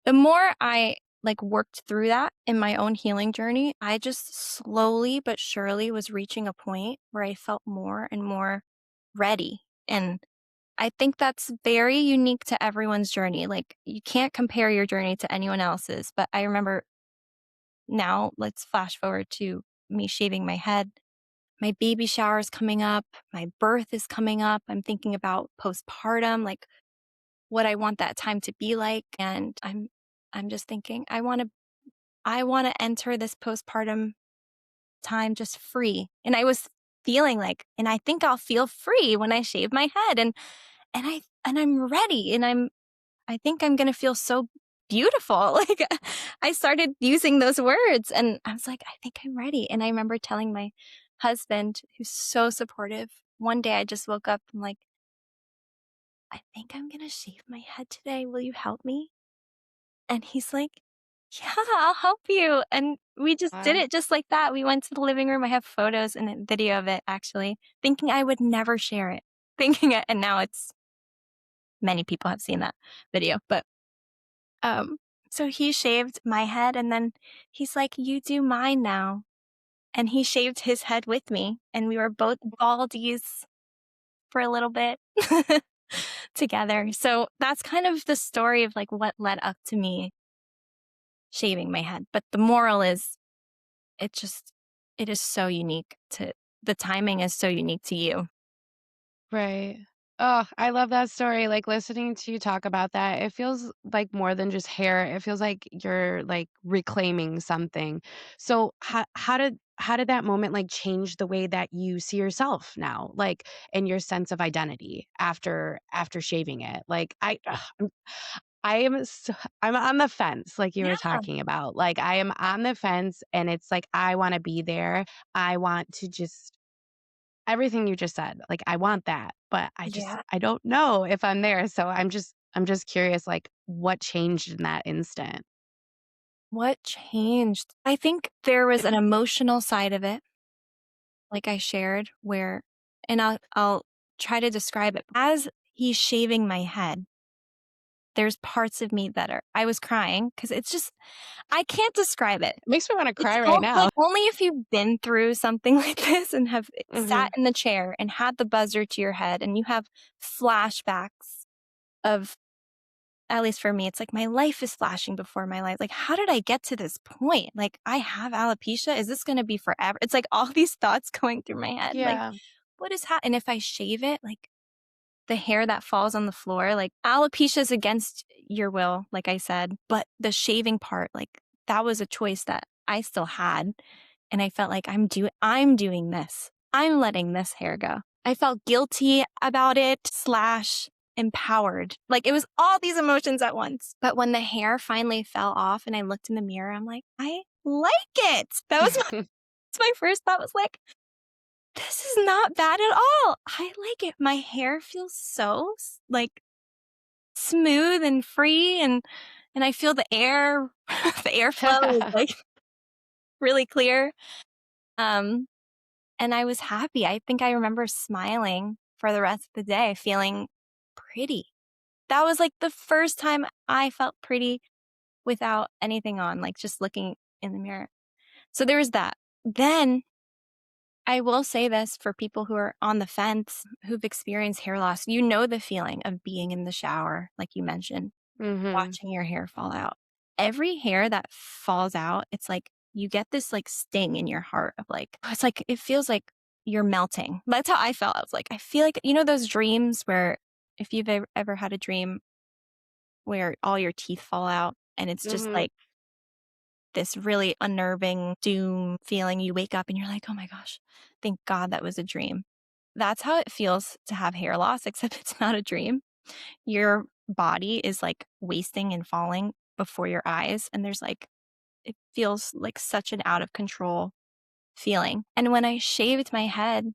The more I like worked through that in my own healing journey, I just slowly but surely was reaching a point where I felt more and more ready. And I think that's very unique to everyone's journey. Like, you can't compare your journey to anyone else's. But I remember now, let's flash forward to me shaving my head. My baby shower is coming up. My birth is coming up. I'm thinking about postpartum, like what I want that time to be like. And I'm just thinking, I want to enter this postpartum time just free. And I was feeling like, and I think I'll feel free when I shave my head. And I'm ready. I think I'm gonna feel so beautiful. Like, I started using those words and I was like, I think I'm ready. And I remember telling my husband, who's so supportive, one day I just woke up and like, I think I'm gonna shave my head today. Will you help me? And he's like, yeah, I'll help you. And we just did Wow. it just like that. We went to the living room. I have photos and a video of it actually, thinking I would never share it, thinking it, and now it's many people have seen that video. But Um, so he shaved my head and then he's like, "You do mine now." And he shaved his head with me and we were both baldies for a little bit together. So that's kind of the story of like what led up to me shaving my head. But the moral is, it just it is so unique to the timing is so unique to you. Right. Oh, I love that story. Like listening to you talk about that, it feels like more than just hair. It feels like you're like reclaiming something. So how did that moment like change the way that you see yourself now? Like and your sense of identity after shaving it? Like I am so I'm on the fence like you were Yeah. talking about. Like I am on the fence and it's like I want to be there. I want to just everything you just said, like, I want that, but Yeah. I don't know if I'm there, so I'm just curious, like, what changed in that instant? What changed? I think there was an emotional side of it, like I shared, where, and I'll try to describe it. As he's shaving my head, there's parts of me that are I was crying because it's just I can't describe it. Makes me wanna It's cry right like now. only if you've been through something like this and have sat Mhm. in the chair and had the buzzer to your head and you have flashbacks of, at least for me, it's like my life is flashing before my life. Like, how did I get to this point? Like, I have alopecia. Is this going to be forever? It's like all these thoughts going through my head. Like, Yeah. what is happening? And if I shave it, like the hair that falls on the floor, like alopecia is against your will, like I said, but the shaving part, like that was a choice that I still had. And I felt like I'm doing this. I'm letting this hair go. I felt guilty about it slash empowered. Like it was all these emotions at once. But when the hair finally fell off and I looked in the mirror, I'm like, I like it. That was my first thought was like, this is not bad at all. I like it. My hair feels so like smooth and free and I feel the air the airflow is like really clear. Um and I was happy. I think I remember smiling for the rest of the day, feeling pretty. That was like the first time I felt pretty without anything on, like just looking in the mirror. So there was that. Then I will say this for people who are on the fence, who've experienced hair loss, you know the feeling of being in the shower, like you mentioned, Mhm. watching your hair fall out. Every hair that falls out, it's like you get this like sting in your heart of like, it's like, it feels like you're melting. That's how I felt. I was like, I feel like, you know, those dreams where if you've ever had a dream where all your teeth fall out and it's just Mhm. like this really unnerving doom feeling. You wake up and you're like, oh my gosh, thank God that was a dream. That's how it feels to have hair loss, except it's not a dream. Your body is like wasting and falling before your eyes. And it feels like such an out of control feeling. And when I shaved my head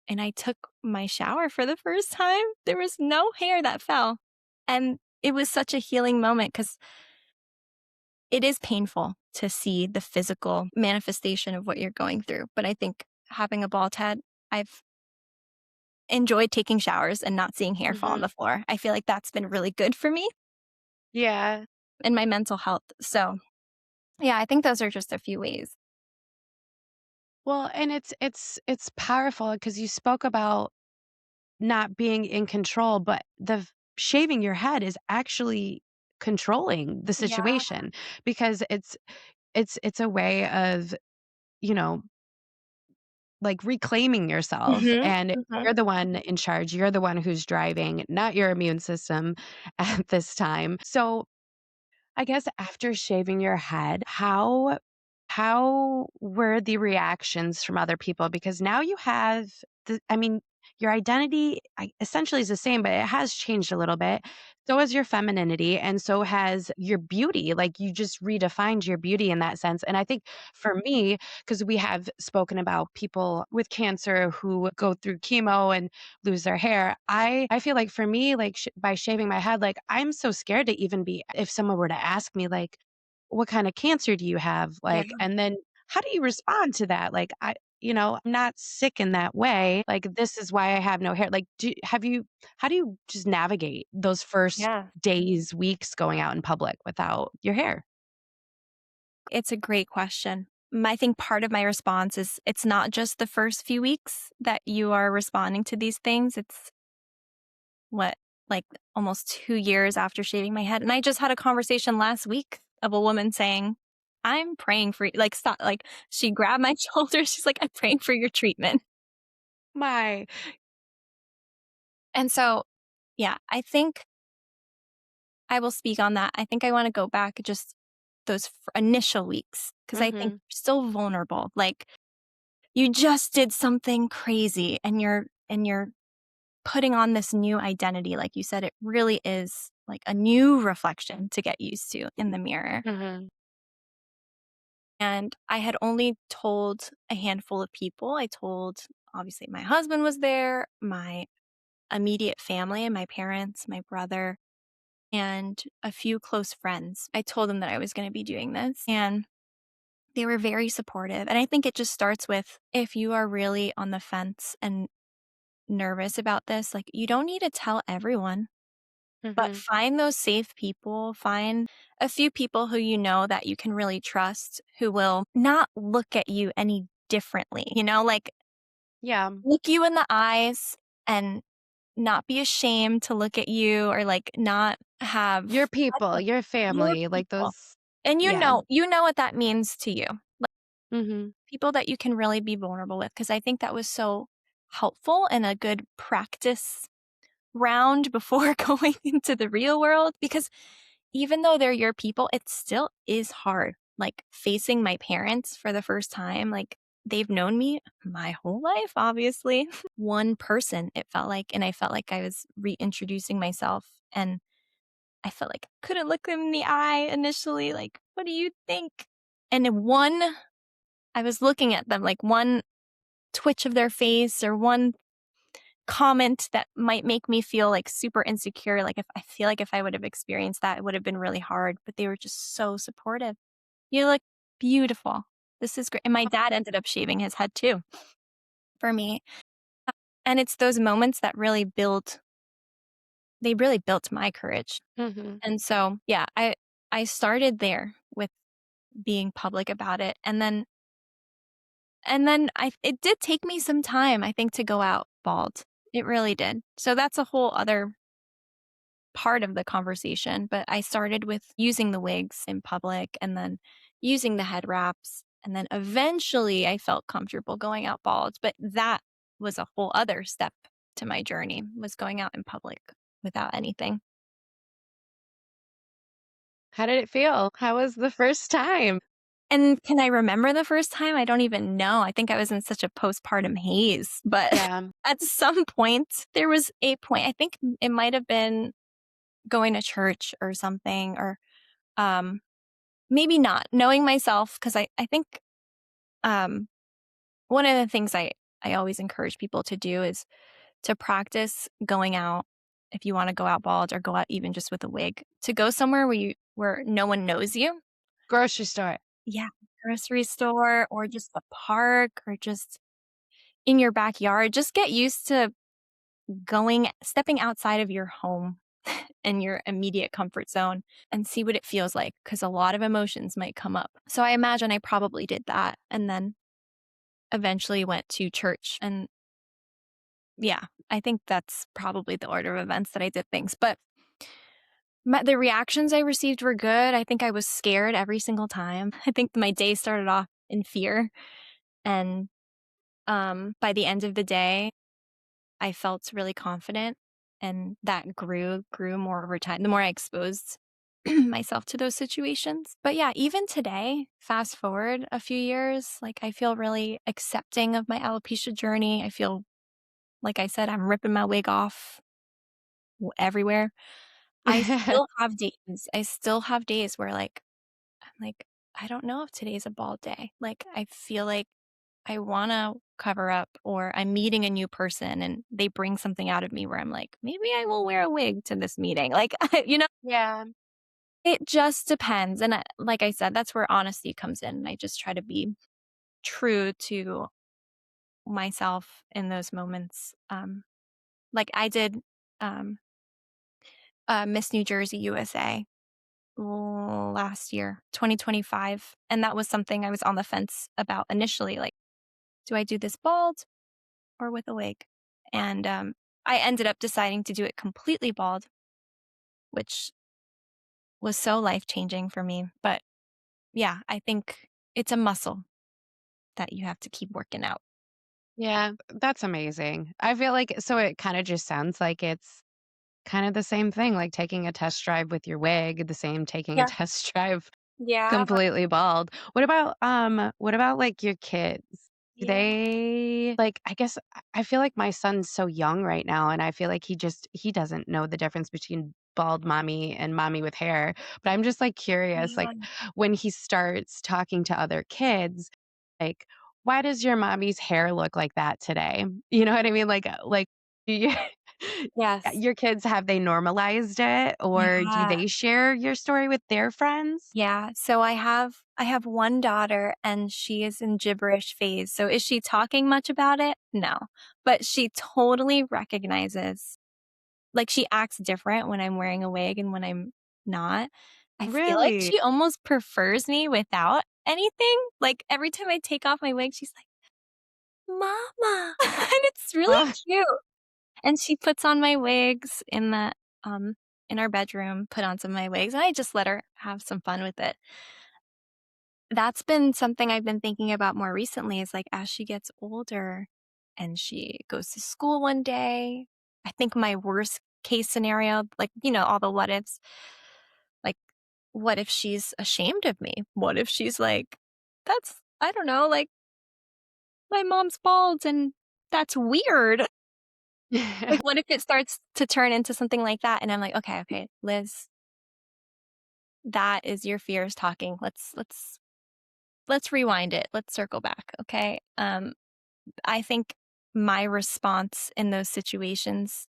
and I took my shower for the first time, there was no hair that fell. And it was such a healing moment because it is painful to see the physical manifestation of what you're going through. But I think having a bald head, I've enjoyed taking showers and not seeing hair fall on the Mhm. floor. I feel like that's been really good for me Yeah. and my mental health. So, yeah, I think those are just a few ways. Well, and it's powerful because you spoke about not being in control, but shaving your head is actually controlling the Yeah. situation because it's a way of, you know, like reclaiming yourself, Mhm. and Mhm. you're the one in charge. You're the one who's driving, not your immune system at this time. So I guess after shaving your head, how were the reactions from other people? Because now you have I mean, your identity essentially is the same, but it has changed a little bit. So has your femininity, and so has your beauty. Like you just redefined your beauty in that sense. And I think for me, because we have spoken about people with cancer who go through chemo and lose their hair. I feel like for me, like by shaving my head, like I'm so scared to even be, if someone were to ask me, like, what kind of cancer do you have? Yeah. Like, and then how do you respond to that? Like, I'm not sick in that way. Like, this is why I have no hair. Like, how do you just navigate those first Yeah. days, weeks going out in public without your hair? It's a great question. I think part of my response is it's not just the first few weeks that you are responding to these things. It's what, like almost 2 years after shaving my head. And I just had a conversation last week of a woman saying, I'm praying for you. Like, stop. Like, she grabbed my shoulder. She's like, I'm praying for your treatment. My And so, yeah, I think I will speak on that. I think I want to go back just those initial weeks because I think Mhm. you're still vulnerable. Like, you just did something crazy and you're putting on this new identity. Like you said, it really is like a new reflection to get used to in the mirror. Mhm. And I had only told a handful of people. I told, obviously, my husband was there, my immediate family, my parents, my brother, and a few close friends. I told them that I was going to be doing this. And they were very supportive. And I think it just starts with if you are really on the fence and nervous about this, like you don't need to tell everyone, but Mhm. find those safe people, find a few people who you know that you can really trust who will not look at you any differently, like Yeah. look you in the eyes and not be ashamed to look at you or like not Your have people, your your family, like people. those. And Yeah. you know what that means to you. Like Mhm. people that you can really be vulnerable with because I think that was so helpful and a good practice round before going into the real world because even though they're your people, it still is hard. Like facing my parents for the first time, like they've known me my whole life, obviously. One person, it felt like, and I felt like I was reintroducing myself. And I felt like I couldn't look them in the eye initially. Like, what do you think? And in I was looking at them like one twitch of their face or one comment that might make me feel like super insecure. Like if I feel like if I would have experienced that, it would have been really hard. But they were just so supportive. You look beautiful. This is great. And my dad ended up shaving his head too for me. And it's those moments that they really built my courage. Mhm. And so, yeah, I started there with being public about it. And then it did take me some time, I think, to go out bald. It really did. So that's a whole other part of the conversation, but I started with using the wigs in public and then using the head wraps. And then eventually I felt comfortable going out bald. But that was a whole other step to my journey was going out in public without anything. How did it feel? How was the first time? And can I remember the first time? I don't even know. I think I was in such a postpartum haze, but Yeah. at some point, there was a point, I think it might have been going to church or something, or, um, maybe not, knowing myself, 'cause I think, um, one of the things I always encourage people to do is to practice going out, if you wanna go out bald or go out even just with a wig, to go somewhere where no one knows you. Grocery store. Yeah, grocery store or just a park or just in your backyard. Just get used to stepping outside of your home and your immediate comfort zone and see what it feels like, because a lot of emotions might come up. So I imagine I probably did that and then eventually went to church. And yeah, I think that's probably the order of events that I did things. But the reactions I received were good. I think I was scared every single time. I think my day started off in fear. And by the end of the day, I felt really confident, and that grew more over time, the more I exposed myself to those situations. But yeah, even today, fast forward a few years, like, I feel really accepting of my alopecia journey. I feel, like I said, I'm ripping my wig off everywhere. I still have days where, like, I'm like, "I don't know if today's a bald day." Like, I feel like I wanna cover up, or I'm meeting a new person and they bring something out of me where I'm like, "Maybe I will wear a wig to this meeting." Like, Yeah. it just depends, and like I said, that's where honesty comes in. I just try to be true to myself in those moments. Like I did, um, Miss New Jersey USA last year, 2025, and that was something I was on the fence about initially, like, "Do I do this bald or with a wig?" And, I ended up deciding to do it completely bald, which was so life-changing for me. But yeah, I think it's a muscle that you have to keep working out. Yeah, that's amazing. I feel like so it kinda just sounds like it's kind of the same thing, like taking a test drive with your wig, the same taking a Yeah. test drive Yeah. completely bald. What about, like, your kids? Do Yeah. they like, I guess I feel like my son's so young right now, and I feel like he doesn't know the difference between bald mommy and mommy with hair, but I'm just, like, curious, like, Yeah. when he starts talking to other kids, like, "Why does your mommy's hair look like that today?" You know what I mean? Like, do you Yes. your kids, have they normalized it, or do Yeah. they share your story with their friends? Yeah. So I have one daughter and she is in gibberish phase. So is she talking much about it? No. But she totally recognizes, like, she acts different when I'm wearing a wig and when I'm not. I feel like Really? she almost prefers me without anything. Like, every time I take off my wig, she's like, "Mama." And it's really Ah. cute. And she puts on my wigs um in our bedroom, put on some of my wigs, and I just let her have some fun with it. That's been something I've been thinking about more recently, is, like, as she gets older and she goes to school one day, I think my worst case scenario, like, all the what ifs, like, what if she's ashamed of me? What if she's like, "That's I don't know, like, my mom's bald and that's weird." Like, what if it starts to turn into something like that? And I'm like, "Okay, okay, Liz, that is your fears talking. Let's rewind it. Let's circle back, okay?" I think my response in those situations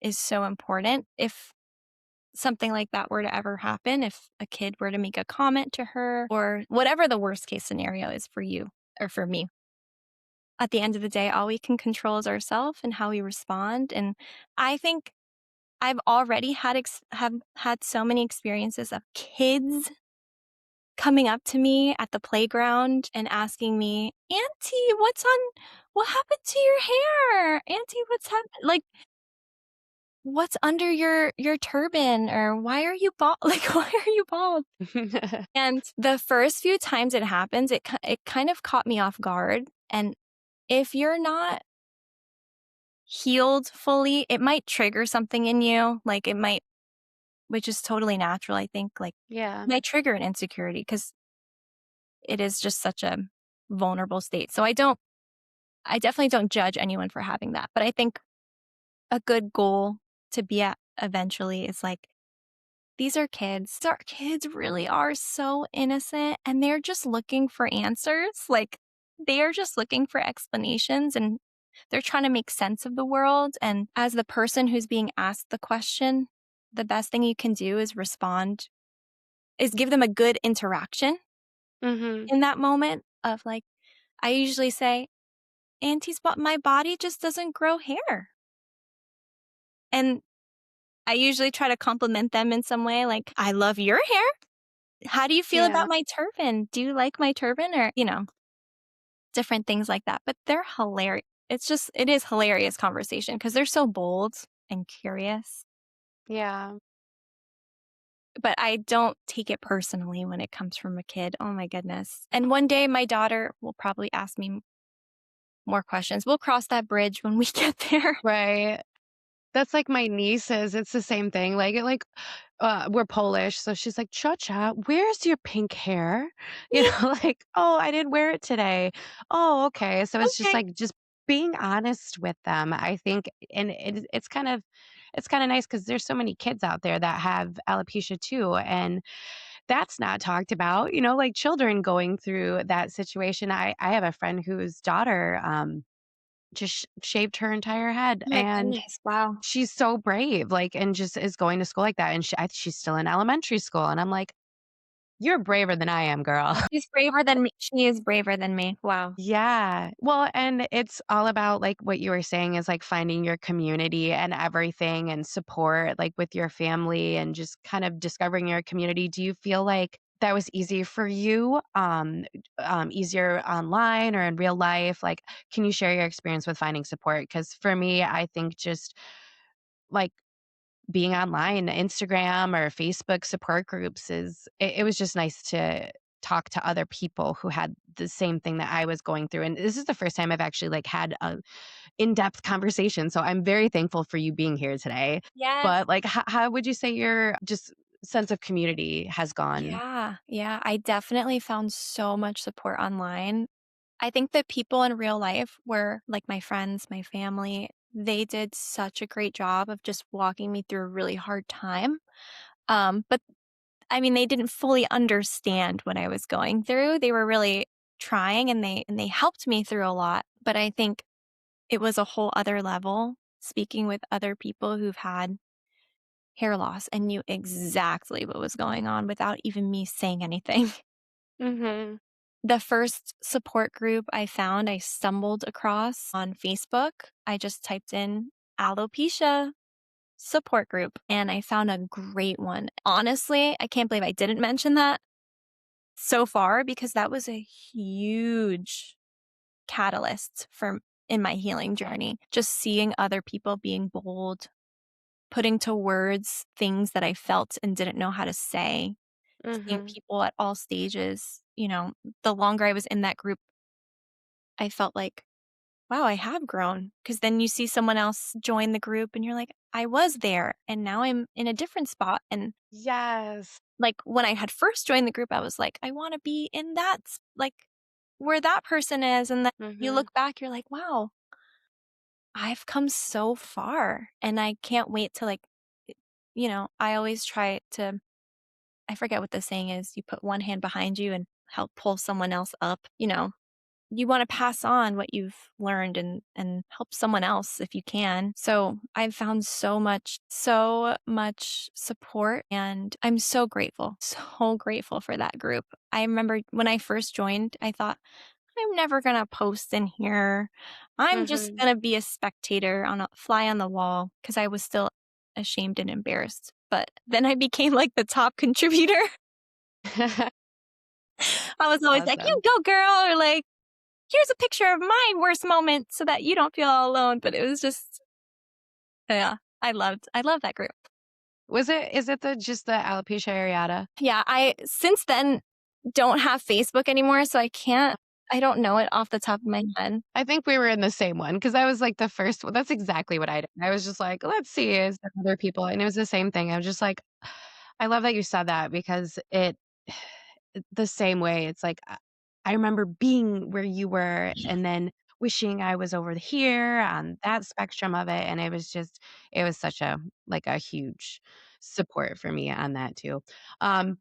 is so important. If something like that were to ever happen, if a kid were to make a comment to her, or whatever the worst case scenario is for you or for me, at the end of the day, all we can control is ourselves and how we respond. And I think I've already have had so many experiences of kids coming up to me at the playground and asking me, "Auntie, what happened to your hair? Auntie, what's happened? Like, what's under your turban? Or why are you bald? Like, why are you bald?" And the first few times it happens, it kind of caught me off guard. And if you're not healed fully, it might trigger something in you. Like, it might, which is totally natural, I think, like, Yeah. might trigger an insecurity, because it is just such a vulnerable state. So I definitely don't judge anyone for having that. But I think a good goal to be at eventually is like, these are kids. Our kids really are so innocent and they're just looking for answers. Like, they are just looking for explanations and they're trying to make sense of the world. And as the person who's being asked the question, the best thing you can do is respond, is give them a good interaction Mhm. in that moment of like, I usually say, Auntie's, but my body just doesn't grow hair. And I usually try to compliment them in some way, like, I love your hair. How do you feel Yeah. about my turban? Do you like my turban? Or, different things like that. But they're hilarious. It is hilarious conversation because they're so bold and curious. Yeah. But I don't take it personally when it comes from a kid. Oh my goodness. And one day my daughter will probably ask me more questions. We'll cross that bridge when we get there. Right. That's like my nieces, it's the same thing, we're Polish, so she's like, "Ciocia, where's your pink hair?" You know, like, "Oh, I didn't wear it today." "Oh, okay." So it's just Okay. like, just being honest with them, I think, and it's kinda nice because there's so many kids out there that have alopecia too, and that's not talked about, like children going through that situation. I have a friend whose daughter, just shaved her entire head, Oh my and goodness. Wow. she's so brave, like, and just is going to school like that, and she's still in elementary school, and I'm like, "You're braver than I am, girl." She's braver than me. She is braver than me. Wow. Yeah. Well, and it's all about, like, what you were saying is, like, finding your community and everything and support, like, with your family and just kind of discovering your community. Do you feel like that was easy for you? Easier online or in real life? Like, can you share your experience with finding support? Because for me, I think just, like, being online, Instagram or Facebook support groups it was just nice to talk to other people who had the same thing that I was going through, and this is the first time I've actually, like, had a in-depth conversation, so I'm very thankful for you being here today. Yes. But, like, how would you say your just sense of community has gone? Yeah. Yeah. I definitely found so much support online. I think that people in real life were like my friends, my family, they did such a great job of just walking me through a really hard time. But I mean, they didn't fully understand what I was going through. They were really trying and they helped me through a lot. But I think it was a whole other level speaking with other people who've had hair loss and knew exactly what was going on without even me saying anything. Mhm. The first support group I found, I stumbled across on Facebook. I just typed in alopecia support group and I found a great one. Honestly, I can't believe I didn't mention that so far because that was a huge catalyst for in my healing journey. Just seeing other people being bold, putting to words things that I felt and didn't know how to say, seeing Mhm. people at all stages, the longer I was in that group, I felt like, wow, I have grown. Because then you see someone else join the group and you're like, I was there and now I'm in a different spot. And Yes. like when I had first joined the group, I was like, I want to be in like where that person is. And then you Mhm. look back, you're like, wow, I've come so far. And I can't wait to I always try to, I forget what the saying is. You put one hand behind you and help pull someone else up, you wanna pass on what you've learned and help someone else if you can. So, I've found so much support, and I'm so grateful for that group. I remember when I first joined, I thought, "I'm never gonna post in here. I'm just Mhm. gonna be a spectator on a fly on the wall because I was still ashamed and embarrassed. But then I became, like, the top contributor. I was always like, "You Awesome. go, girl," or like, here's a picture of my worst moment so that you don't feel all alone. But it was just, yeah, I love that group. Is it the alopecia areata? Yeah, I since then don't have Facebook anymore, so I don't know it off the top of my head. I think we were in the same one because I was, like, the first one. That's exactly what I did. I was just like, "Let's see, is there other people?" And it was the same thing. I was just like, I love that you said that because the same way, it's like, I remember being where you were and then wishing I was over here on that spectrum of it, and it was such a like, a huge support for me on that too. Um,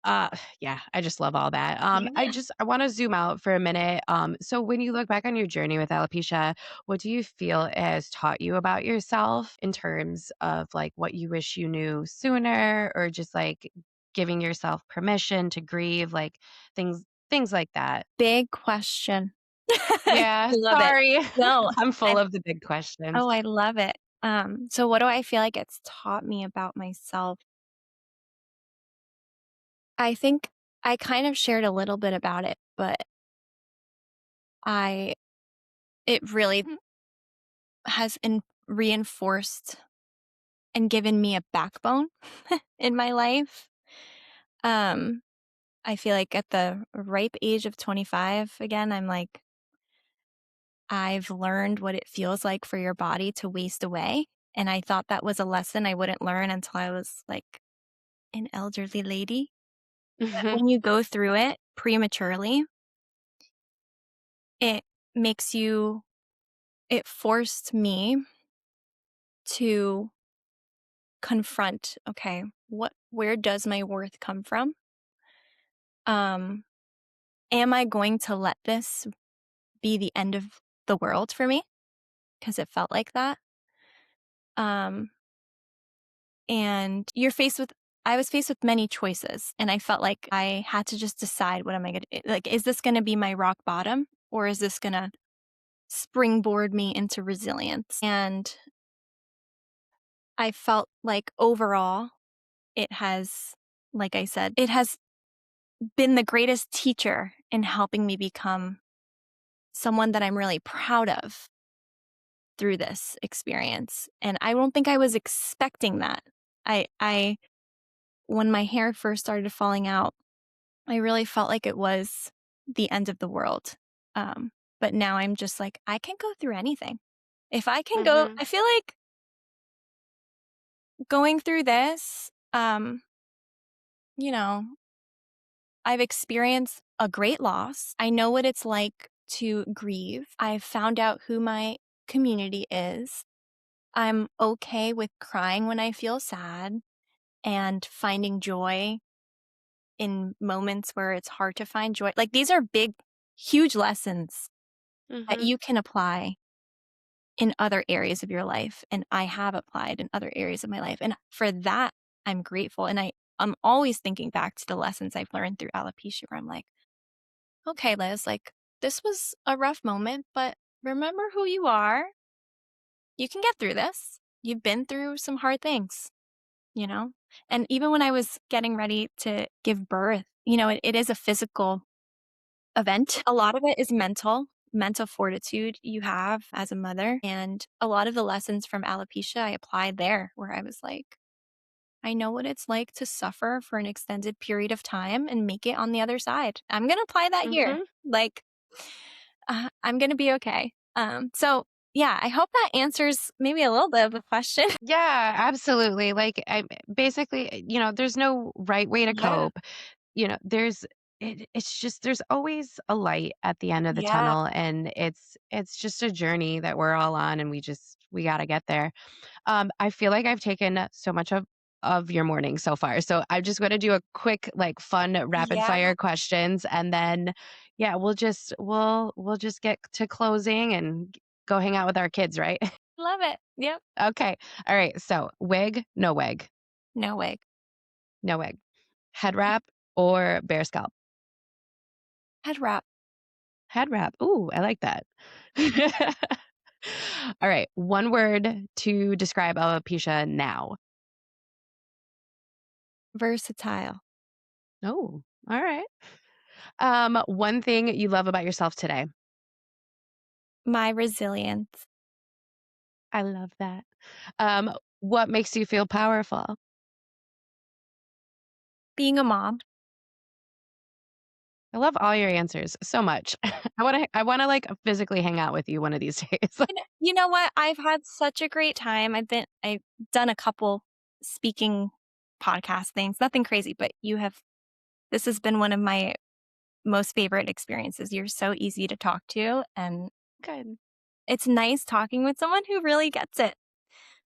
uh, yeah, I just love all that. Yeah. I wanna zoom out for a minute. So when you look back on your journey with alopecia, what do you feel it has taught you about yourself in terms of, like, what you wish you knew sooner or just, like, giving yourself permission to grieve, like, things like that? Big question. Yeah, Love it. sorry. No, I'm full I of the big questions. I love it. So what do I feel like it's taught me about myself? I think I kind of shared a little bit about it, but I it really has reinforced and given me a backbone in my life. Um, I feel like at the ripe age of 25, again, I'm like, I've learned what it feels like for your body to waste away. And I thought that was a lesson I wouldn't learn until I was like an elderly lady. But Mhm, when you go through it prematurely, it makes you, it forced me to confront, okay, where does my worth come from? Um, am I going to let this be the end of the world for me? Because it felt like that. Um, and I was faced with many choices, and I felt like I had to just decide what am I going to like, is this going to be my rock bottom or is this going to springboard me into resilience? And I felt like overall, it has, like I said, it has been the greatest teacher in helping me become someone that I'm really proud of through this experience. And I don't think I was expecting that. I when my hair first started falling out, I really felt like it was the end of the world. Um, but now I'm just like, I can go through anything. If I can go, mhm, I feel like going through this, you know, I've experienced a great loss. I know what it's like to grieve. I've found out who my community is. I'm okay with crying when I feel sad and finding joy in moments where it's hard to find joy. Like these are big, huge lessons that mhm, you can apply in other areas of your life. And I have applied in other areas of my life. And for that, I'm grateful. And I'm always thinking back to the lessons I've learned through alopecia, where I'm like, okay, Liz, like this was a rough moment, but remember who you are. You can get through this. You've been through some hard things, you know? And even when I was getting ready to give birth, it is a physical event. A lot of it is mental fortitude you have as a mother. And a lot of the lessons from alopecia I applied there, where I was like, I know what it's like to suffer for an extended period of time and make it on the other side. I'm going to apply that here. mhm. Like, I'm going to be okay. So, yeah, I hope that answers maybe a little bit of the question. Yeah, absolutely, like, basically, there's no right way to Yeah. cope. It's just there's always a light at the end of the Yeah. tunnel, and it's just a journey that we're all on, and we gotta get there. I feel like I've taken so much of your morning so far. So I'm just gonna do a quick, like, fun rapid Yeah. fire questions, and then, yeah, we'll just get to closing and go hang out with our kids, right? Love it. Yep. Okay. All right. So wig, no wig, No way. no wig. Head wrap or bear scalp? Head wrap. Head wrap. Ooh, I like that. All right. One word to describe alopecia now. Versatile. Oh, all right. One thing you love about yourself today. My resilience. I love that. Um, what makes you feel powerful? Being a mom. I love all your answers so much. I wanna like physically hang out with you one of these days. You know what? I've had such a great time. I've done a couple speaking podcast things, nothing crazy, but this has been one of my most favorite experiences. You're so easy to talk to, and Good. it's nice talking with someone who really gets it.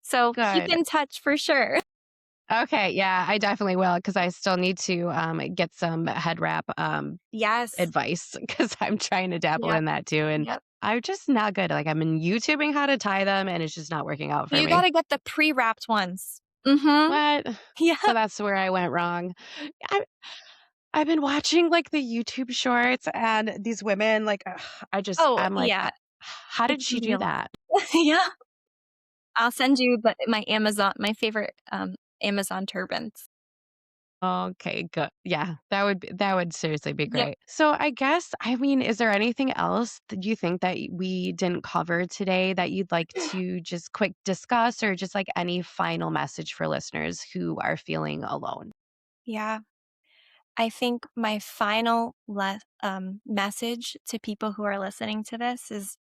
So keep Good. in touch for sure. Okay, yeah, I definitely will because I still need to, get some head wrap, Yes. advice because 'cause I'm trying to dabble Yep. in that too, and Yep. I'm just not good. Like, I'm in YouTubing how to tie them, and it's just not working out for You me. gotta get the pre-wrapped ones. Mhm. What? Yeah. So that's where I went wrong. I I've been watching, like, the YouTube shorts and these women, like, ugh, Oh, I'm like, yeah. how It did can she be do a lot. that?" Yeah. I'll send you but my favorite, Amazon turbans. Okay, good. Yeah, that would seriously be Yep. great. So I guess, I mean, is there anything else that you think that we didn't cover today that you'd like to just quick discuss or just like any final message for listeners who are feeling alone? Yeah. I think my final message to people who are listening to this is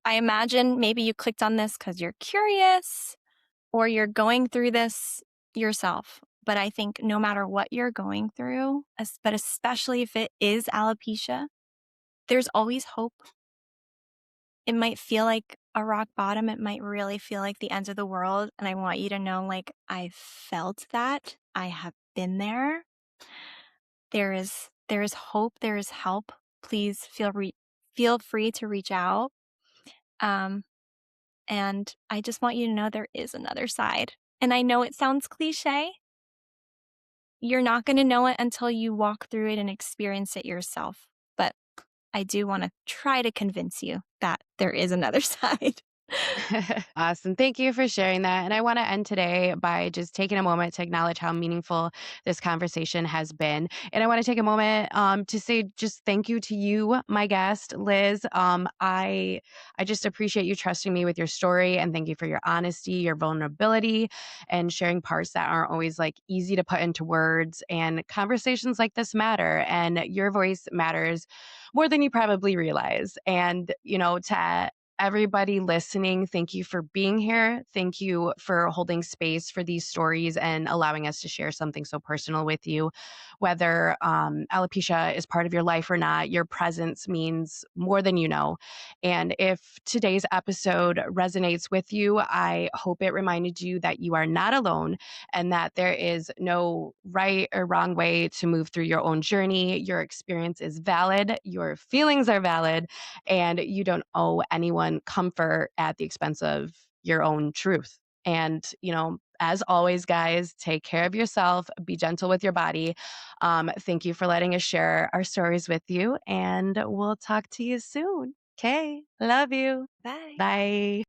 I imagine maybe you clicked on this because you're curious or you're going through this yourself. But I think no matter what you're going through, but especially if it is alopecia, there's always hope. It might feel like a rock bottom. It might really feel like the end of the world. And I want you to know, like, I felt that. I have been there. There is hope, there is help. Please feel free to reach out. Um, and I just want you to know there is another side. And I know it sounds cliche. You're not going to know it until you walk through it and experience it yourself. But I do want to try to convince you that there is another side. Awesome. Thank you for sharing that. And I want to end today by just taking a moment to acknowledge how meaningful this conversation has been. And I want to take a moment to say just thank you to you, my guest, Liz. I just appreciate you trusting me with your story, and thank you for your honesty, your vulnerability, and sharing parts that aren't always like easy to put into words. And conversations like this matter, and your voice matters more than you probably realize. And to everybody listening, thank you for being here. Thank you for holding space for these stories and allowing us to share something so personal with you. Whether alopecia is part of your life or not, your presence means more than you know. And if today's episode resonates with you, I hope it reminded you that you are not alone and that there is no right or wrong way to move through your own journey. Your experience is valid, your feelings are valid, and you don't owe anyone comfort at the expense of your own truth. And, as always, guys, take care of yourself, be gentle with your body. Thank you for letting us share our stories with you, and we'll talk to you soon. Okay. Love you. Bye. Bye.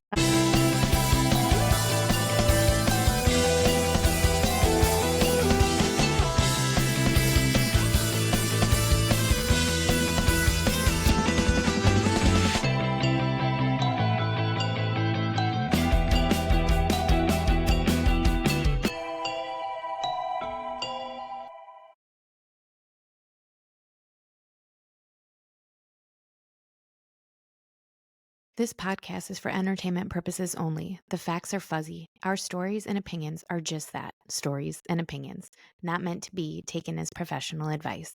This podcast is for entertainment purposes only. The facts are fuzzy. Our stories and opinions are just that, stories and opinions, not meant to be taken as professional advice.